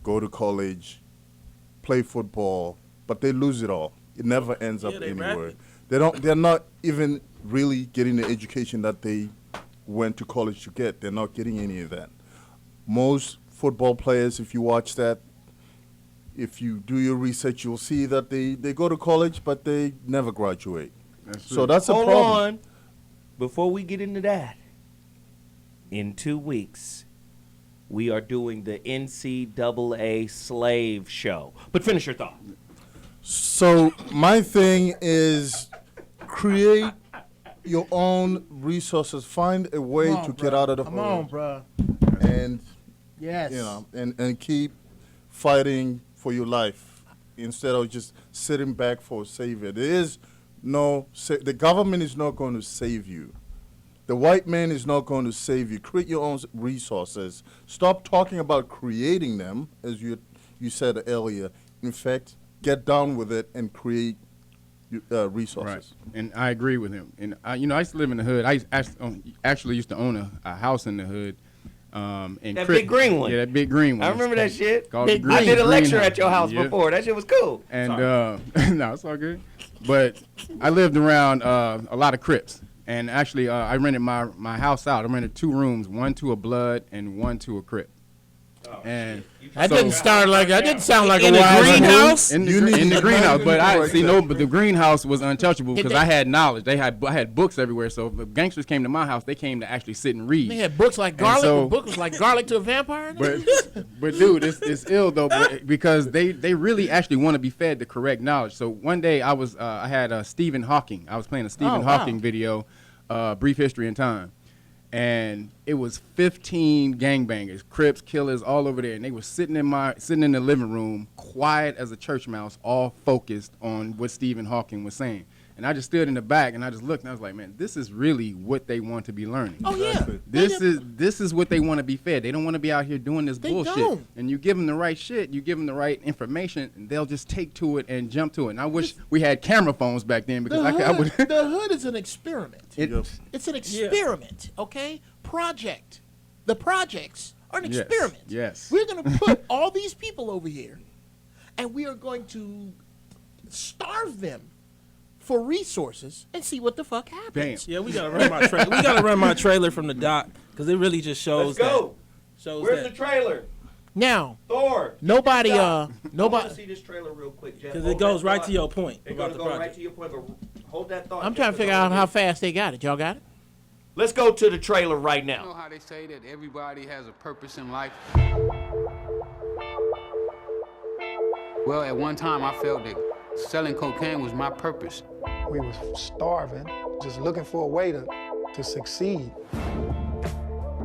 go to college, play football, but they lose it all. It never ends up anywhere. They're not even really getting the education that they went to college to get. They're not getting any of that. Most football players, if you watch that, if you do your research, you'll see that they go to college, but they never graduate. So that's a problem. Hold on. Before we get into that, in 2 weeks, we are doing the NCAA slave show. But finish your thought. So my thing is create your own resources. Find a way to get out of the hood. Come on, bro. And yes, you know, and keep fighting for your life instead of just sitting back for a savior. There is no the government is not going to save you. The white man is not going to save you. Create your own resources. Stop talking about creating them, as you said earlier. In fact, get down with it and create resources. Right. And I agree with him. And I used to live in the hood. I actually used to own a house in the hood. And that big green one. Yeah, that big green one. I remember that shit. I did a lecture at your house before. That shit was cool. And no, it's all good. But I lived around a lot of Crips. And actually, I rented my house out. I rented 2 rooms, one to a Blood and one to a Crip. And that didn't sound like a greenhouse. In the greenhouse, but but the greenhouse was untouchable because I had knowledge. I had books everywhere. So if gangsters came to my house, they came to actually sit and read. They had books like garlic. So, books was like garlic to a vampire. But dude, it's ill though because they really actually want to be fed the correct knowledge. So one day I had Stephen Hawking. I was playing a Stephen Hawking video, Brief History in Time. And it was 15 gangbangers, Crips, killers, all over there, and they were sitting in the living room, quiet as a church mouse, all focused on what Stephen Hawking was saying. And I just stood in the back and I just looked and I was like, man, this is really what they want to be learning. Oh yeah, this is what they want to be fed. They don't want to be out here doing this bullshit. Don't. And you give them the right shit, you give them the right information, and they'll just take to it and jump to it. And I wish we had camera phones back then because I would. The hood is an experiment. It's an experiment, okay? Project. The projects are an experiment. Yes. We're going to put all these people over here, and we are going to starve them for resources and see what the fuck happens. Yeah, we gotta run my trailer. We gotta run my trailer from the doc because it really just shows. Let's go. Where's the trailer? Now, Thor. Nobody. I want to see this trailer real quick, Jeff. Because it goes right to your point. It's gonna go right to your point, but hold that thought. I'm trying to figure out how fast they got it. Y'all got it? Let's go to the trailer right now. You know how they say that everybody has a purpose in life? Well, at one time I felt that selling cocaine was my purpose. We was starving, just looking for a way to succeed.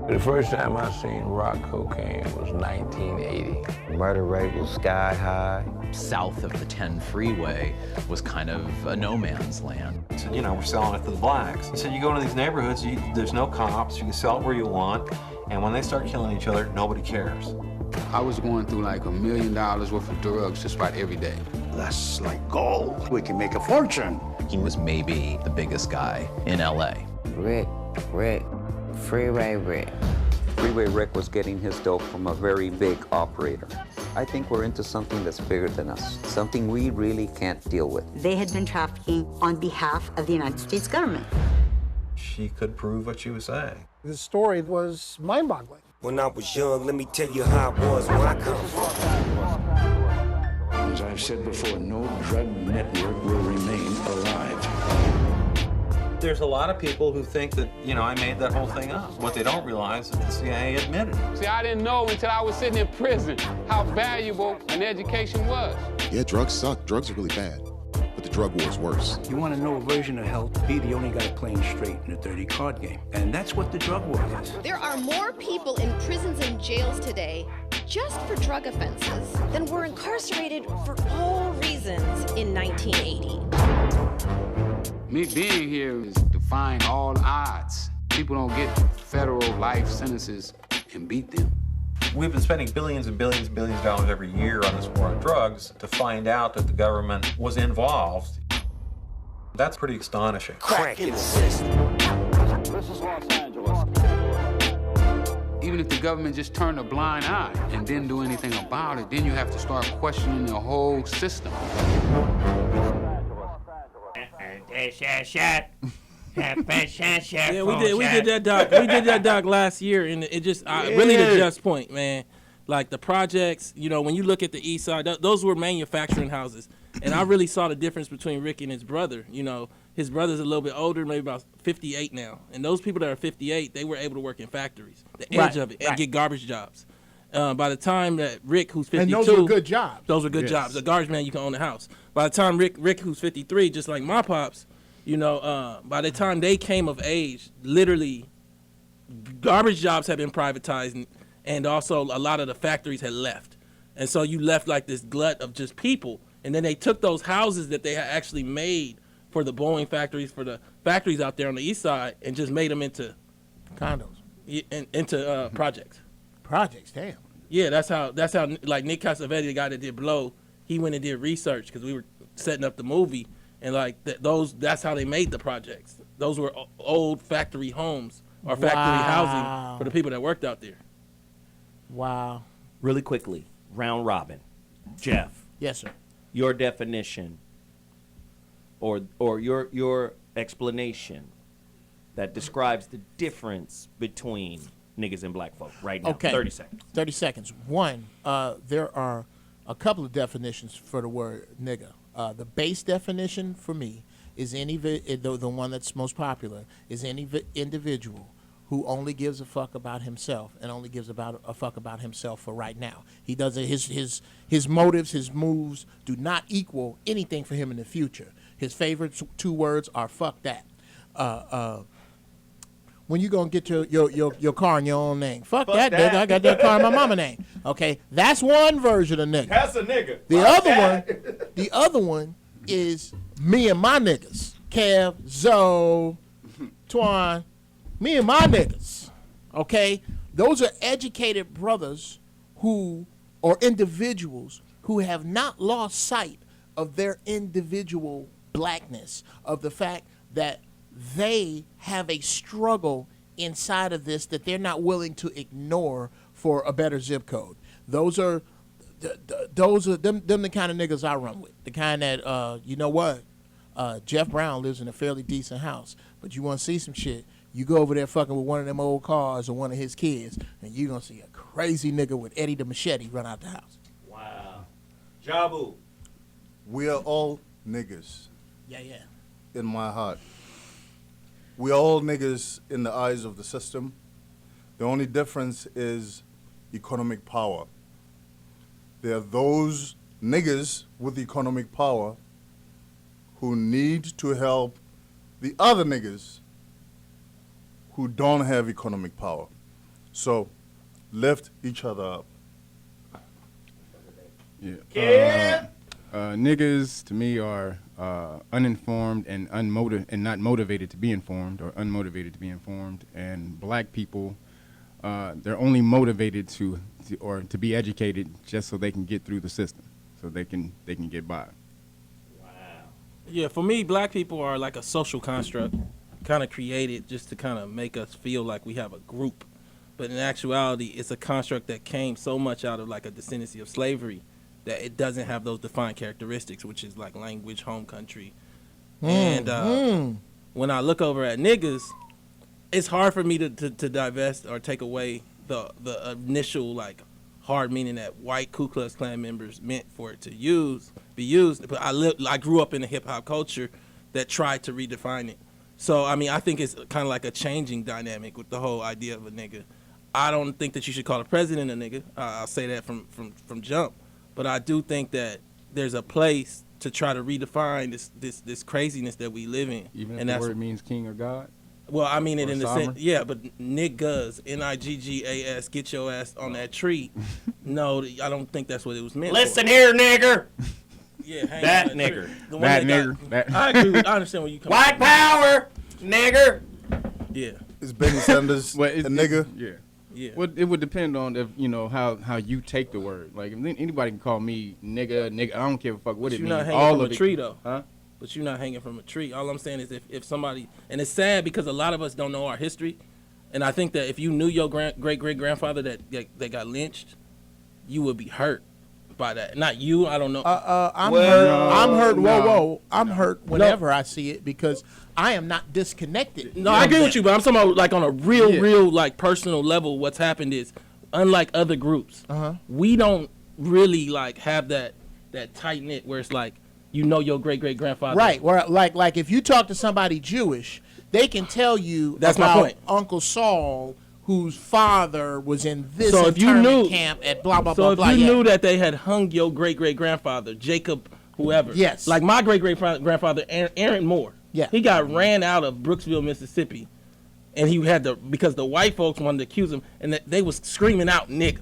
The first time I seen rock cocaine was 1980. Murder rate was sky high. South of the 10 freeway was kind of a no man's land. So, we're selling it to the blacks. So you go into these neighborhoods, there's no cops, you can sell it where you want, and when they start killing each other, nobody cares. I was going through like $1 million worth of drugs just about every day. That's like gold. We can make a fortune. He was maybe the biggest guy in LA. Rick, Freeway Rick. Freeway Rick was getting his dope from a very big operator. I think we're into something that's bigger than us, something we really can't deal with. They had been trafficking on behalf of the United States government. She could prove what she was saying. The story was mind-boggling. When I was young, let me tell you how it was when I come from. As I've said before, no drug network will remain alive. There's a lot of people who think that, I made that whole thing up. What they don't realize is the CIA admitted it. See, I didn't know until I was sitting in prison how valuable an education was. Yeah, drugs suck. Drugs are really bad. But the drug war is worse. You want to know a version of health? Be the only guy playing straight in a dirty card game. And that's what the drug war is. There are more people in prisons and jails today just for drug offenses than were incarcerated for all reasons in 1980. Me being here is defying all odds. People don't get federal life sentences and beat them. We've been spending billions and billions and billions of dollars every year on this war on drugs to find out that the government was involved. That's pretty astonishing. Crack in the system. This is Los Angeles. Even if the government just turned a blind eye and didn't do anything about it, then you have to start questioning the whole system. Yeah, we did that doc. We did that doc last year, and it just really the just point, man. Like the projects, you know, when you look at the East Side, those were manufacturing houses, and I really saw the difference between Rick and his brother. You know, his brother's a little bit older, maybe about 58 now, and those people that are 58, they were able to work in factories, the edge of it, and get garbage jobs. By the time that Rick, who's 52, and those were good jobs. Those were good jobs. A garbage man, you can own a house. By the time Rick, who's 53, just like my pops, you know, by the time they came of age, literally, garbage jobs had been privatized, and also a lot of the factories had left. And so you left like this glut of just people. And then they took those houses that they had actually made for the Boeing factories, for the factories out there on the East Side, and just made them into condos, into projects. Projects, damn. Yeah, that's how like Nick Cassavetes, the guy that did Blow, he went and did research because we were setting up the movie, and like that's how they made the projects. Those were old factory homes or factory housing for the people that worked out there. Wow. Really quickly, round robin. Jeff. Yes, sir. Your definition or your explanation that describes the difference between niggas and black folk right now. Okay. 30 seconds. 30 seconds. One, there are a couple of definitions for the word nigga. The base definition for me is the one that's most popular is any individual who only gives a fuck about himself and only gives a fuck about himself for right now. He does his motives, his moves do not equal anything for him in the future. His favorite two words are "fuck that." When you gonna get your car in your own name? Fuck that, nigga. I got that car in my mama name. Okay, that's one version of nigga. That's a nigga. The other one is me and my niggas. Kev, Zoe, Twan. Me and my niggas, okay? Those are educated brothers or individuals who have not lost sight of their individual blackness, of the fact that they have a struggle inside of this that they're not willing to ignore for a better zip code. Those are them the kind of niggas I run with. The kind that, you know what? Jeff Brown lives in a fairly decent house, but you want to see some shit, you go over there fucking with one of them old cars or one of his kids, and you're going to see a crazy nigga with Eddie the Machete run out the house. Wow. Jabu. We are all niggas. Yeah. In my heart. We are all niggas in the eyes of the system. The only difference is economic power. There are those niggas with economic power who need to help the other niggas who don't have economic power. So lift each other up. Yeah. Niggas to me are uninformed and not motivated to be informed, or unmotivated to be informed. And black people, they're only motivated to be educated just so they can get through the system, so they can get by. Yeah, for me, black people are like a social construct, kind of created just to kind of make us feel like we have a group. But in actuality, it's a construct that came so much out of like a descendancy of slavery that it doesn't have those defined characteristics, which is like language, home country. And when I look over at niggas, it's hard for me to divest or take away the initial like hard meaning that white Ku Klux Klan members meant for it to be used. But I grew up in a hip hop culture that tried to redefine it. So I mean, I think it's kind of like a changing dynamic with the whole idea of a nigga. I don't think that you should call the president a nigga. I'll say that from jump. But I do think that there's a place to try to redefine this craziness that we live in. Even if the word means king or God? Well, I mean it in the sense, yeah, but Niggaz, Niggas, get your ass on that tree. No, I don't think that's what it was meant for. Listen here, nigger. Yeah, hang that on nigger. That nigger. I agree. I understand where you come from. White power, nigger. Yeah. Is Bernie Sanders a nigga? Yeah. Yeah. Well, it would depend on if how you take the word. Like if anybody can call me nigga. I don't give a fuck what But it you're means. not hanging All from of a it, tree though. huh? But you're not hanging from a tree. All I'm saying is if somebody, and it's sad because a lot of us don't know our history, and I think that if you knew your great grandfather that got lynched, you would be hurt by that. Not you, I don't know. I'm hurt. Whoa. I'm hurt whenever I see it because I am not disconnected. No, I agree with you, but I'm talking about like on a real like personal level. What's happened is, unlike other groups, we don't really like have that tight knit where it's like your great grandfather. Right. Where like if you talk to somebody Jewish, they can tell you That's about my point. Uncle Saul, whose father was in this So if you internment knew camp at blah blah so blah if blah. you yeah. knew that they had hung your great grandfather, Jacob, whoever. Yes. Like my great grandfather, Aaron Moore. Yeah. He got ran out of Brooksville, Mississippi, and he had because the white folks wanted to accuse him, and they was screaming out nigga.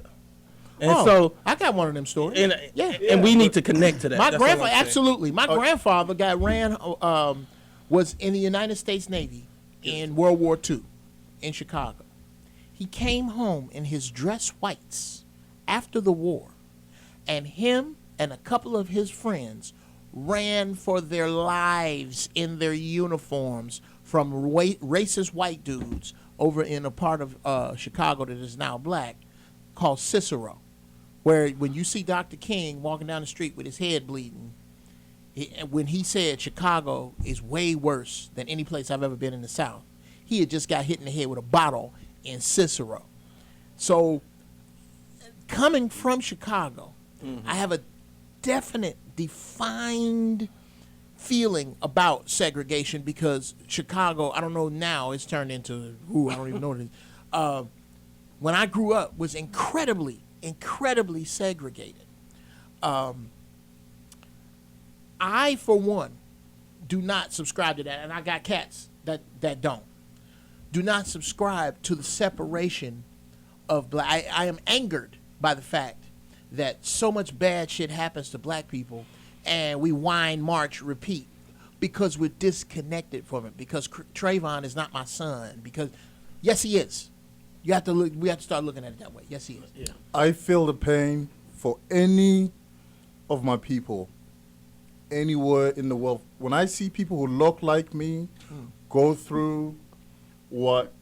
And so I got one of them stories. And, and we need to connect to that. My That's all I'm grandfather, saying. absolutely. My grandfather got ran, was in the United States Navy in World War II in Chicago. He came home in his dress whites after the war, and him and a couple of his friends ran for their lives in their uniforms from racist white dudes over in a part of Chicago that is now black called Cicero, where when you see Dr. King walking down the street with his head bleeding, when he said Chicago is way worse than any place I've ever been in the South, he had just got hit in the head with a bottle in Cicero. So coming from Chicago, I have a definite, defined feeling about segregation because Chicago, I don't know now, it's turned into, I don't even know what it is. When I grew up, was incredibly segregated. I, for one, do not subscribe to that, and I got cats that don't. Do not subscribe to the separation of black. I am angered by the fact that so much bad shit happens to black people, and we whine, march, repeat, because we're disconnected from it. Because Trayvon is not my son. Because, yes, he is. You have to look. We have to start looking at it that way. Yes, he is. Yeah. I feel the pain for any of my people anywhere in the world. When I see people who look like me go through what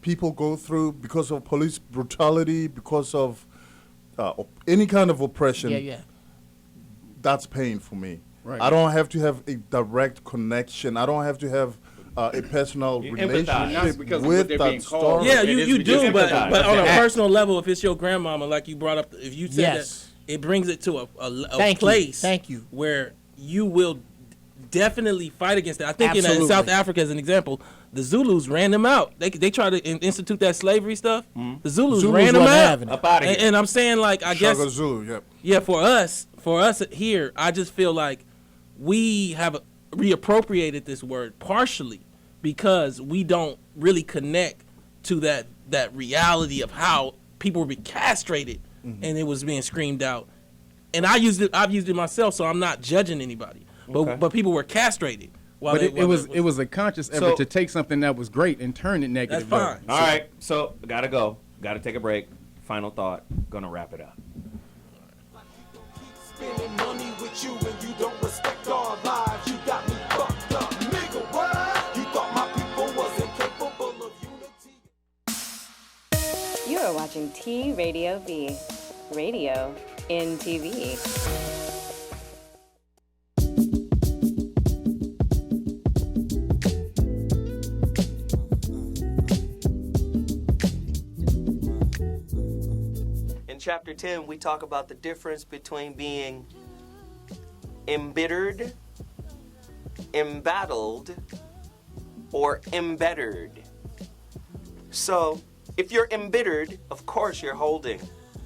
people go through because of police brutality, because of any kind of oppression, that's pain for me. Right. I don't have to have a direct connection. I don't have to have a personal relationship with that story. Yeah, you do, but on a personal level, if it's your grandmama, like you brought up, if you said that, it brings it to a place where you will definitely fight against that. I think in South Africa, as an example, the Zulus ran them out. They tried to institute that slavery stuff. The Zulus ran them out. Up out of here. And I'm saying, like, I guess, Zulu, yep. yeah, for us here, I just feel like we have reappropriated this word partially because we don't really connect to that reality of how people were being castrated and it was being screamed out. And I've used it myself, so I'm not judging anybody. But people were castrated. But it was a conscious effort to take something that was great and turn it negative. That's fine. All right, so gotta go. Gotta take a break. Final thought. Gonna wrap it up. Spending money with you and you don't respect our lives. You got me fucked up, nigga. What? You thought my people wasn't capable of unity. You are watching T Radio V, radio in TV. In Chapter 10, we talk about the difference between being embittered, embattled, or embittered. So, if you're embittered, of course you're holding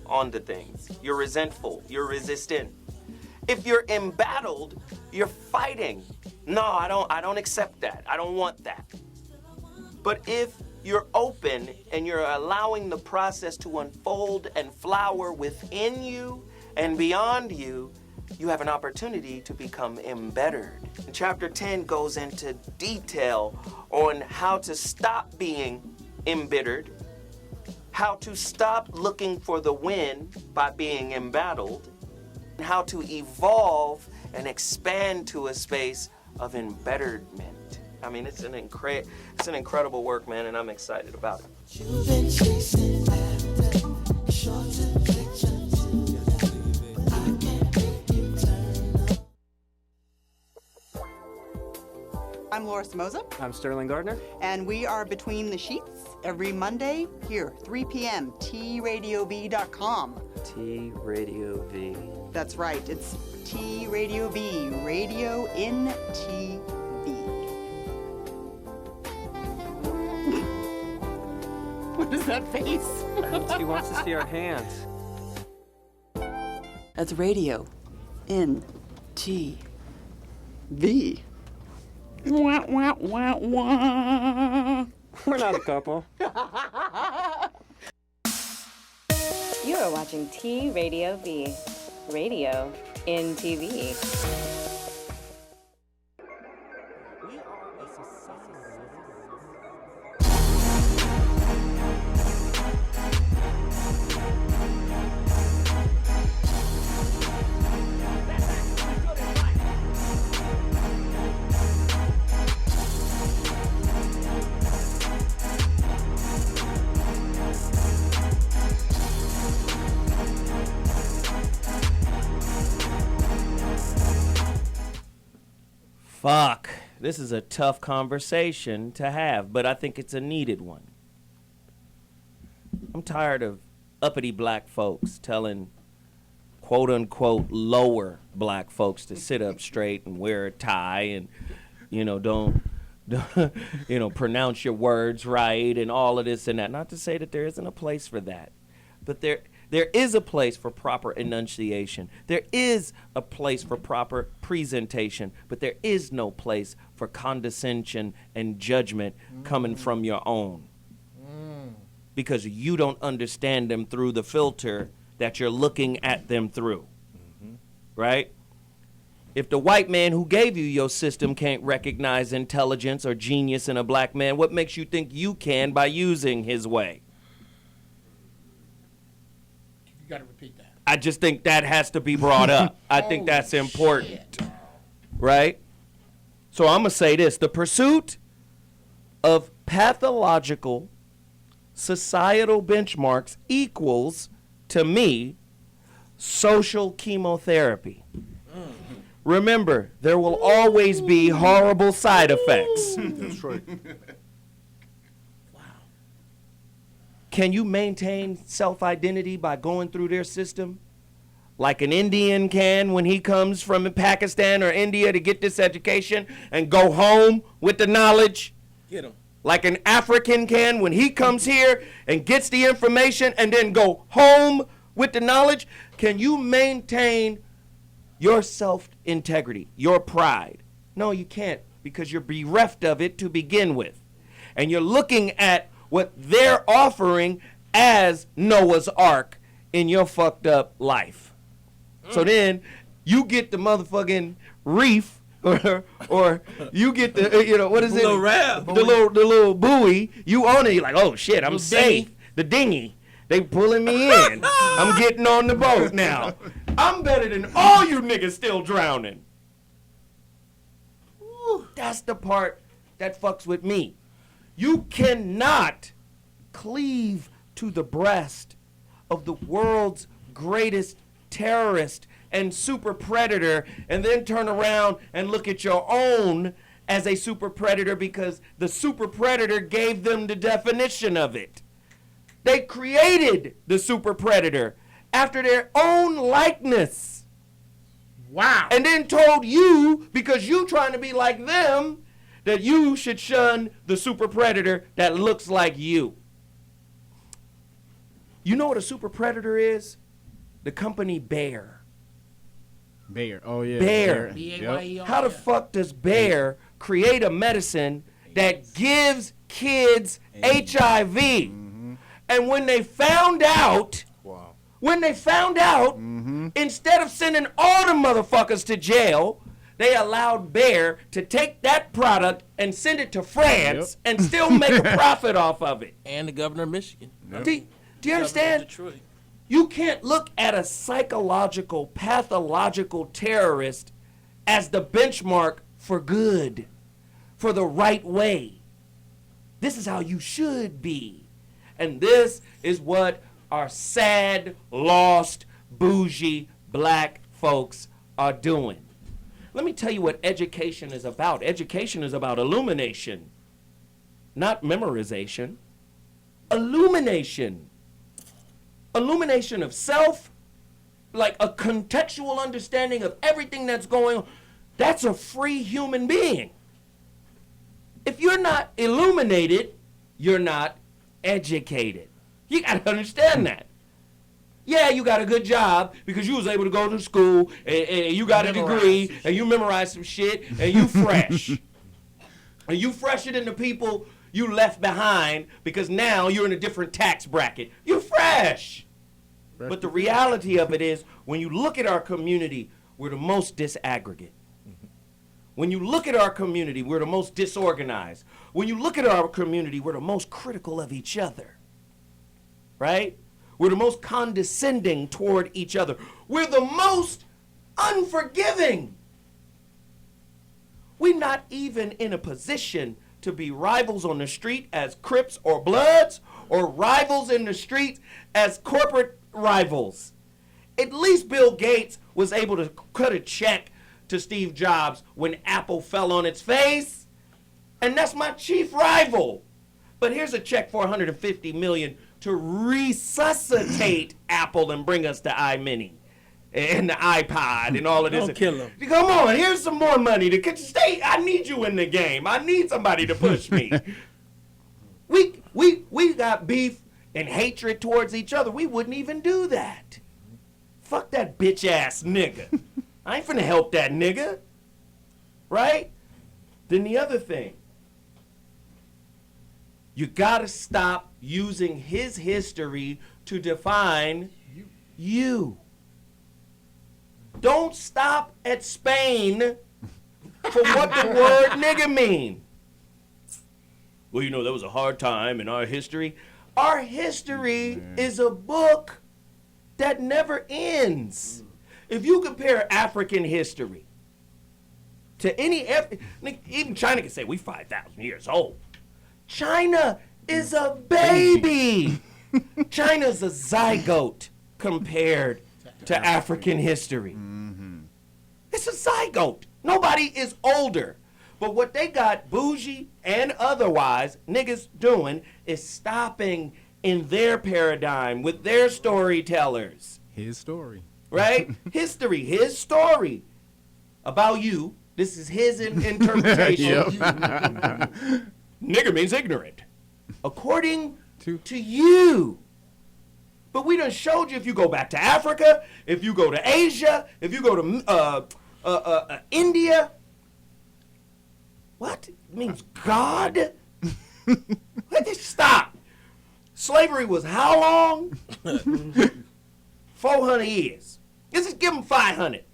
on to things. You're resentful. You're resistant. If you're embattled, you're fighting. No, I don't accept that. I don't want that. But if you're open and you're allowing the process to unfold and flower within you and beyond you, you have an opportunity to become embittered. Chapter 10 goes into detail on how to stop being embittered, how to stop looking for the win by being embattled, and how to evolve and expand to a space of embitterment. I mean, it's an incredible work, man, and I'm excited about it. You've been chasing after short-term pictures. I can't make you turn up. I'm Laura Samoza. I'm Sterling Gardner. And we are Between the Sheets every Monday here, 3 p.m., tradiov.com. T-Radio V. That's right, it's T-Radio V, radio in TV. What is that face? He wants to see our hands. That's radio in TV. Wah, wah, wah, wah. We're not a couple. You are watching T Radio V, radio in TV. Fuck. This is a tough conversation to have, but I think it's a needed one. I'm tired of uppity black folks telling quote unquote lower black folks to sit up straight and wear a tie and, don't pronounce your words right and all of this and that. Not to say that there isn't a place for that, but there is a place for proper enunciation. There is a place for proper presentation, but there is no place for condescension and judgment coming from your own. Because you don't understand them through the filter that you're looking at them through. Right? If the white man who gave you your system can't recognize intelligence or genius in a black man, what makes you think you can by using his way? You got to repeat that. I just think that has to be brought up. I think that's important. Right? So I'm going to say this. The pursuit of pathological societal benchmarks equals, to me, social chemotherapy. Remember, there will always be horrible side effects. That's right. Can you maintain self-identity by going through their system? Like an Indian can when he comes from Pakistan or India to get this education and go home with the knowledge? Get him. Like an African can when he comes here and gets the information and then go home with the knowledge? Can you maintain your self-integrity, your pride? No, you can't, because you're bereft of it to begin with. And you're looking at what they're offering as Noah's Ark in your fucked up life. So then you get the motherfucking reef or you get the, what is it? Little raft. The little buoy. You own it. You're like, oh shit, I'm safe. Dinghy. The dinghy. They pulling me in. I'm getting on the boat now. I'm better than all you niggas still drowning. That's the part that fucks with me. You cannot cleave to the breast of the world's greatest terrorist and super predator and then turn around and look at your own as a super predator because the super predator gave them the definition of it. They created the super predator after their own likeness. Wow. And then told you, because you trying to be like them, that you should shun the super predator that looks like you. You know what a super predator is? The company Bayer. Bayer. Oh, yeah. Bayer. B-A-Y-E-R. How the fuck does Bayer create a medicine that gives kids HIV? And when they found out, instead of sending all the motherfuckers to jail, they allowed Bayer to take that product and send it to France and still make a profit off of it. And the governor of Michigan. Do you understand? Detroit. You can't look at a psychological, pathological terrorist as the benchmark for good, for the right way. This is how you should be. And this is what our sad, lost, bougie black folks are doing. Let me tell you what education is about. Education is about illumination, not memorization. Illumination. Illumination of self, like a contextual understanding of everything that's going on. That's a free human being. If you're not illuminated, you're not educated. You got to understand that. Yeah, you got a good job because you was able to go to school and you got a degree and you memorized some shit and you fresh. And you fresher than the people you left behind because now you're in a different tax bracket. You fresh. But the reality of it is when you look at our community, we're the most disaggregate. When you look at our community, we're the most disorganized. When you look at our community, we're the most critical of each other. Right? We're the most condescending toward each other. We're the most unforgiving. We're not even in a position to be rivals on the street as Crips or Bloods, or rivals in the street as corporate rivals. At least Bill Gates was able to cut a check to Steve Jobs when Apple fell on its face. And that's my chief rival. But here's a check for $150 million to resuscitate Apple and bring us the iMini and the iPod and all of this. Don't kill him. Come on, here's some more money to stay. I need you in the game. I need somebody to push me. We got beef and hatred towards each other. We wouldn't even do that. Fuck that bitch ass nigga. I ain't finna help that nigga. Right? Then the other thing. You gotta stop using his history to define you. Don't stop at Spain for what the word nigga mean. Well, you know, that was a hard time in our history. Our history is a book that never ends. If you compare African history to any, even China can say we 5,000 years old. China is a baby. China's a zygote compared to African history. It's a zygote. Nobody is older. But what they got, bougie and otherwise, niggas doing is stopping in their paradigm with their storytellers. His story. Right? History, his story about you. This is his interpretation. Nigger means ignorant, according to you. But we done showed you if you go back to Africa, if you go to Asia, if you go to India. What? It means God? Stop. Slavery was how long? 400 years. Let's just give them 500.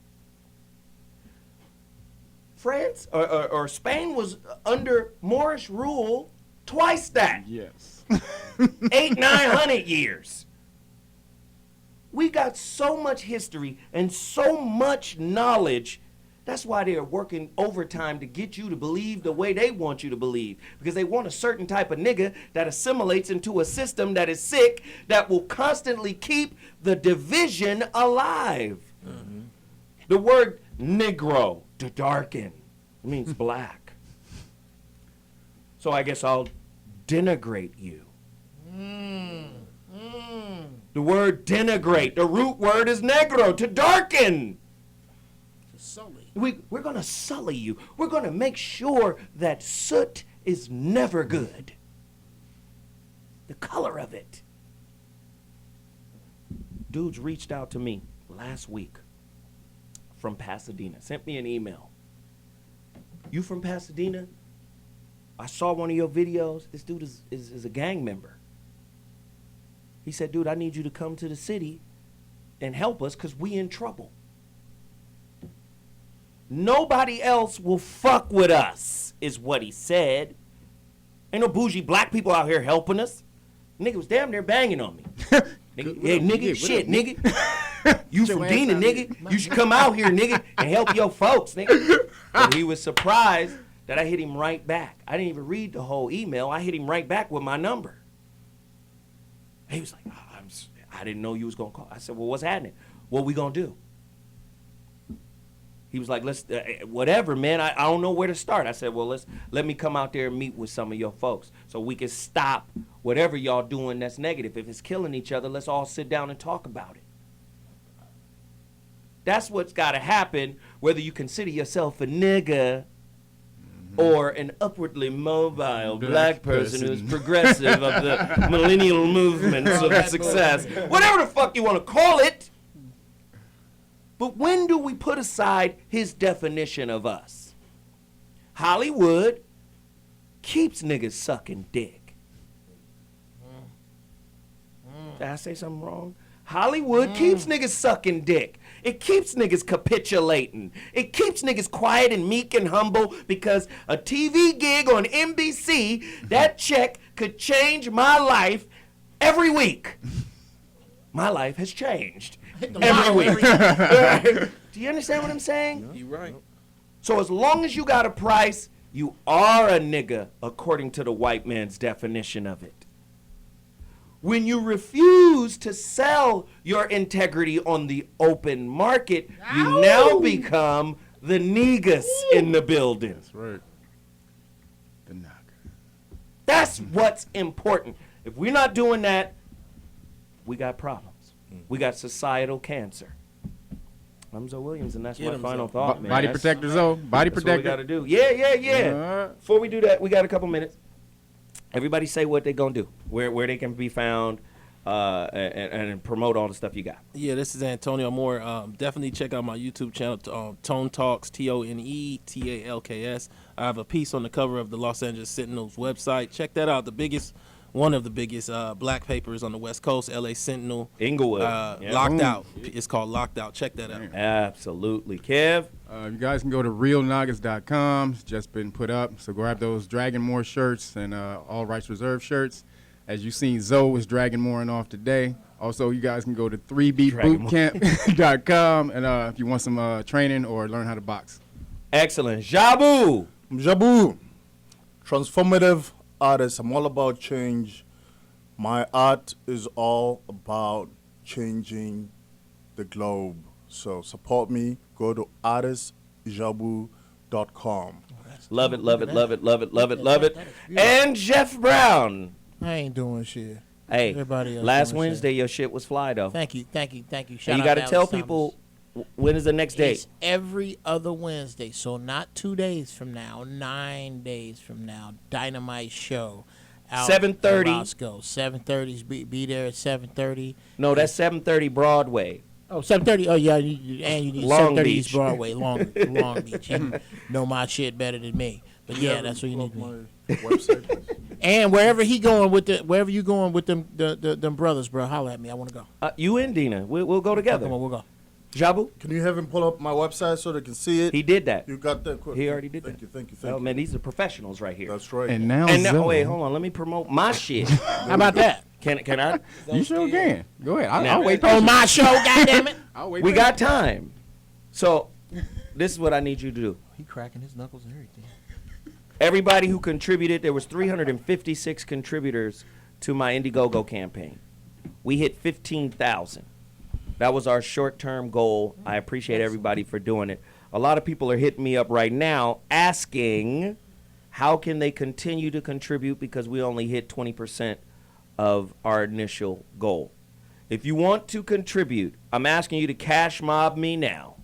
France or Spain was under Moorish rule twice that. Yes. 900 years. We got so much history and so much knowledge. That's why they're working overtime to get you to believe the way they want you to believe. Because they want a certain type of nigga that assimilates into a system that is sick, that will constantly keep the division alive. Mm-hmm. The word Negro, to darken, means black. So I guess I'll denigrate you. The word denigrate, the root word is negro, to darken. To sully. We're going to sully you. We're going to make sure that soot is never good. The color of it. Dudes reached out to me last week from Pasadena, sent me an email. You from Pasadena? I saw one of your videos. This dude is a gang member. He said, dude, I need you to come to the city and help us because we in trouble. Nobody else will fuck with us, is what he said. Ain't no bougie black people out here helping us. Nigga was damn near banging on me. Nigga, hey, nigga, shit, nigga. You from Dina, nigga. You should come out here, nigga, and help your folks, nigga. And he was surprised that I hit him right back. I didn't even read the whole email. I hit him right back with my number. He was like, I didn't know you was going to call. I said, well, what's happening? What we going to do? He was like, let's, whatever, man. I don't know where to start. I said, well, let me come out there and meet with some of your folks so we can stop whatever y'all doing that's negative. If it's killing each other, let's all sit down and talk about it. That's what's got to happen, whether you consider yourself a nigga or an upwardly mobile black person who's progressive of the millennial movements of success. Whatever the fuck you want to call it. But when do we put aside his definition of us? Hollywood keeps niggas sucking dick. Did I say something wrong? Hollywood keeps niggas sucking dick. It keeps niggas capitulating. It keeps niggas quiet and meek and humble because a TV gig on NBC, that check could change my life every week. My life has changed every week. Do you understand what I'm saying? You're right. So as long as you got a price, you are a nigga according to the white man's definition of it. When you refuse to sell your integrity on the open market, you now become the Niggaz in the building. That's right. The knock. That's what's important. If we're not doing that, we got problems. We got societal cancer. I'm Zoe Williams, and that's my final thought, man. Body protector, Zoe. Body protector. That's what we got to do. Yeah. Before we do that, we got a couple minutes. Everybody say what they're going to do, where they can be found, and promote all the stuff you got. Yeah, this is Antonio Moore. Definitely check out my YouTube channel, Tone Talks, TONETALKS. I have a piece on the cover of the Los Angeles Sentinel's website. Check that out. One of the biggest black papers on the West Coast, LA Sentinel. Inglewood. Locked Out. It's called Locked Out. Check that out. Absolutely. Kev? You guys can go to realniggas.com. It's just been put up. So grab those Dragon Moore shirts and all rights reserved shirts. As you've seen, Zoe is Dragon Mooring off today. Also, you guys can go to 3beatbootcamp.com and if you want some training or learn how to box. Excellent. Jabu. Transformative artist. I'm all about change. My art is all about changing the globe. So support me. Go to artistjabu.com. Love it, love it, love it, love it, love it, love it. And Jeff Brown. I ain't doing shit. Hey, Everybody else last doing Wednesday your shit was fly though. Thank you. And you Shout got out to tell Dallas people when is the next date. It's every other Wednesday, so not 2 days from now, 9 days from now. Dynamite show. 7:30. Roscoe. 7:30's be there at 7:30. No, that's 7:30 Broadway. Oh, 7:30. Oh yeah, you need Long 7:30 Beach. East Broadway, Long Beach. You know my shit better than me. But yeah, that's what you need to website. And wherever you going with them them brothers, bro, holler at me. I want to go. You and Dina, we'll go together. Come on, we'll go. Jabu? Can you have him pull up my website so they can see it? He did that. You got that? Quick. He already did that. Thank you. Oh man, these are professionals right here. That's right. And now wait, hold on. Let me promote my shit. How about that? Can I? You sure can. Go ahead. Now, I'll wait. On my show, goddammit. I'll wait. We got time. So, this is what I need you to do. He cracking his knuckles and everything. Everybody who contributed, there was 356 contributors to my Indiegogo campaign. We hit 15,000. That was our short-term goal. I appreciate everybody for doing it. A lot of people are hitting me up right now asking how can they continue to contribute because we only hit 20% of our initial goal. If you want to contribute, I'm asking you to cash mob me now.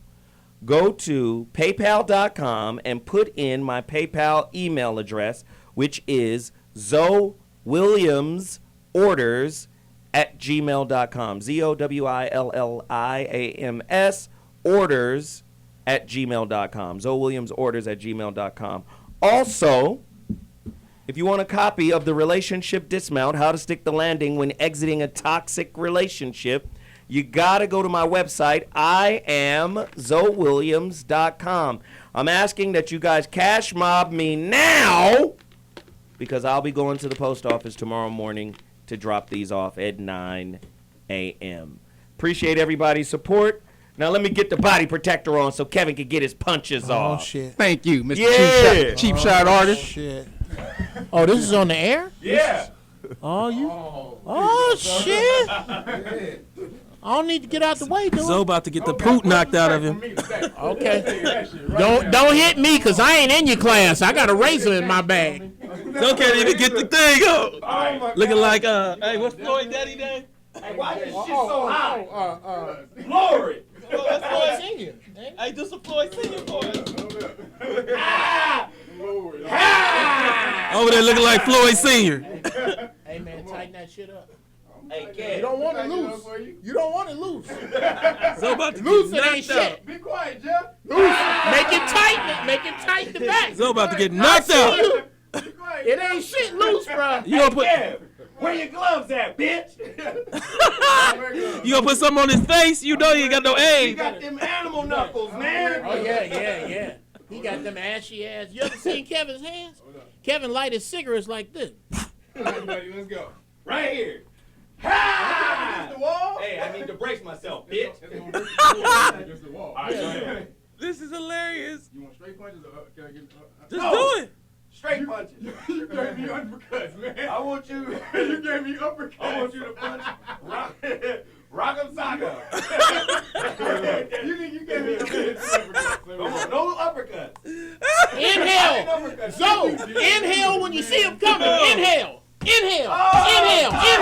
Go to paypal.com and put in my PayPal email address, which is zowilliamsorders@gmail.com. ZOWILLIAMS orders@gmail.com. zowilliamsorders@gmail.com. Also, if you want a copy of the Relationship Dismount, How to Stick the Landing When Exiting a Toxic Relationship, you got to go to my website, IamZoeWilliams.com. I'm asking that you guys cash mob me now because I'll be going to the post office tomorrow morning to drop these off at 9 a.m. Appreciate everybody's support. Now let me get the body protector on so Kevin can get his punches off. Oh, shit. Thank you, Mr. Yeah. Cheap Shot Artist. Shit. Oh, this is on the air? Yeah. Oh, you. Oh, shit. I don't need to get out the way, do Zoe about to get the poop knocked out of him. Okay. Don't hit me, because I ain't in your class. I got a razor in my bag. Zoe can't even get the thing up. Looking like, hey, what's Floyd Daddy name? Hey, why this shit so high? Glory. That's Floyd Senior. Hey, do some Floyd Senior for us. Over there looking like Floyd Senior. Hey, man, tighten that shit up. Hey, Kev. You don't want it loose. You don't want it loose. So about to loose get it ain't knocked out. shit. Be quiet, Jeff. Loose. Make it tight. Make it tight the back. So about to get knocked out. It ain't shit loose, bro. You gonna put? Kev, where your gloves at, bitch? You gonna put something on his face? You know you ain't got no You aim. got them animal knuckles, man. Oh, yeah. He got them ashy ass. You ever seen Kevin's hands? Kevin light his cigarettes like this. Let's go. Right here. Ha! The wall? Hey, I need to brace myself, bitch. Against the wall. All right, go ahead. This is hilarious. You want straight punches or can I get Just do it. Straight punches. You gave me uppercuts, man. I want you. You gave me uppercuts. I want you to punch. Rock'em sock'em. You think you gave me uppercuts? Come on, no uppercuts. Inhale. Zoe, inhale when you see him coming. Inhale. Inhale. Oh. Inhale. Man,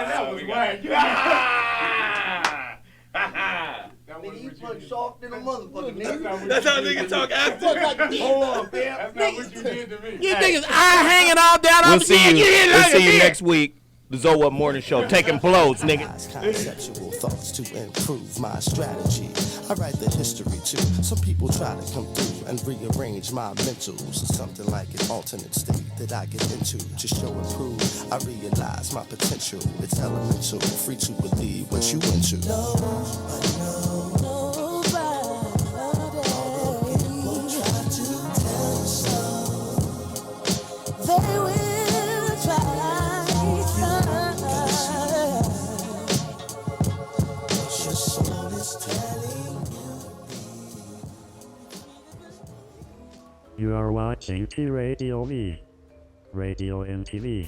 that was whack. Nigga, you punch soft in a motherfucker, nigga. That's how niggas talk after. Hold on, fam. That's not what you did to me. You niggas eye hanging all down. We'll see you next week. The Zoe Up Morning Show. Taking blows, nigga. Conceptual thoughts to improve my strategy. I write the history too. Some people try to come through and rearrange my mentals to something like an alternate state that I get into to show and prove. I realize my potential. It's elemental, free to believe what you into. You are watching T Radio V, Radio and TV.